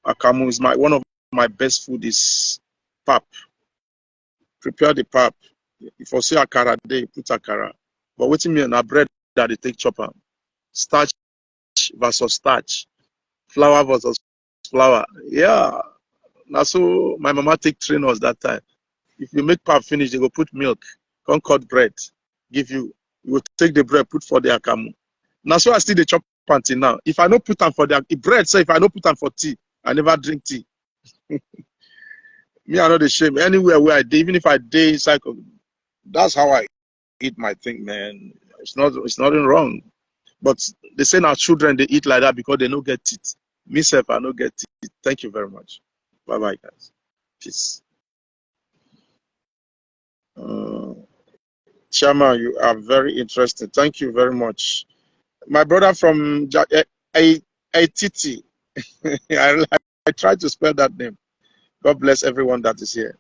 Akamu is one of my best food is pap. Prepare the pap. If you say akara, they put akara. But waiting me on a bread that they take chopper. Starch versus starch. Flour versus flour. Yeah. Now so my mama take train us that time. If you make pap finish, they go put milk, concord bread, give you. You will take the bread, put for the akamu. Now so I still the chop until now. If I don't put them for the bread, so if I don't put them for tea, I never drink tea. Me, I know the shame. Anywhere where I did, even if I did cycle, that's how I eat my thing, man. It's nothing wrong. But they say our children they eat like that because they don't get teeth. Myself, I don't get teeth. Thank you very much. Bye bye, guys. Peace. Chama, you are very interesting. Thank you very much. My brother from Aititi. I tried to spell that name. God bless everyone that is here.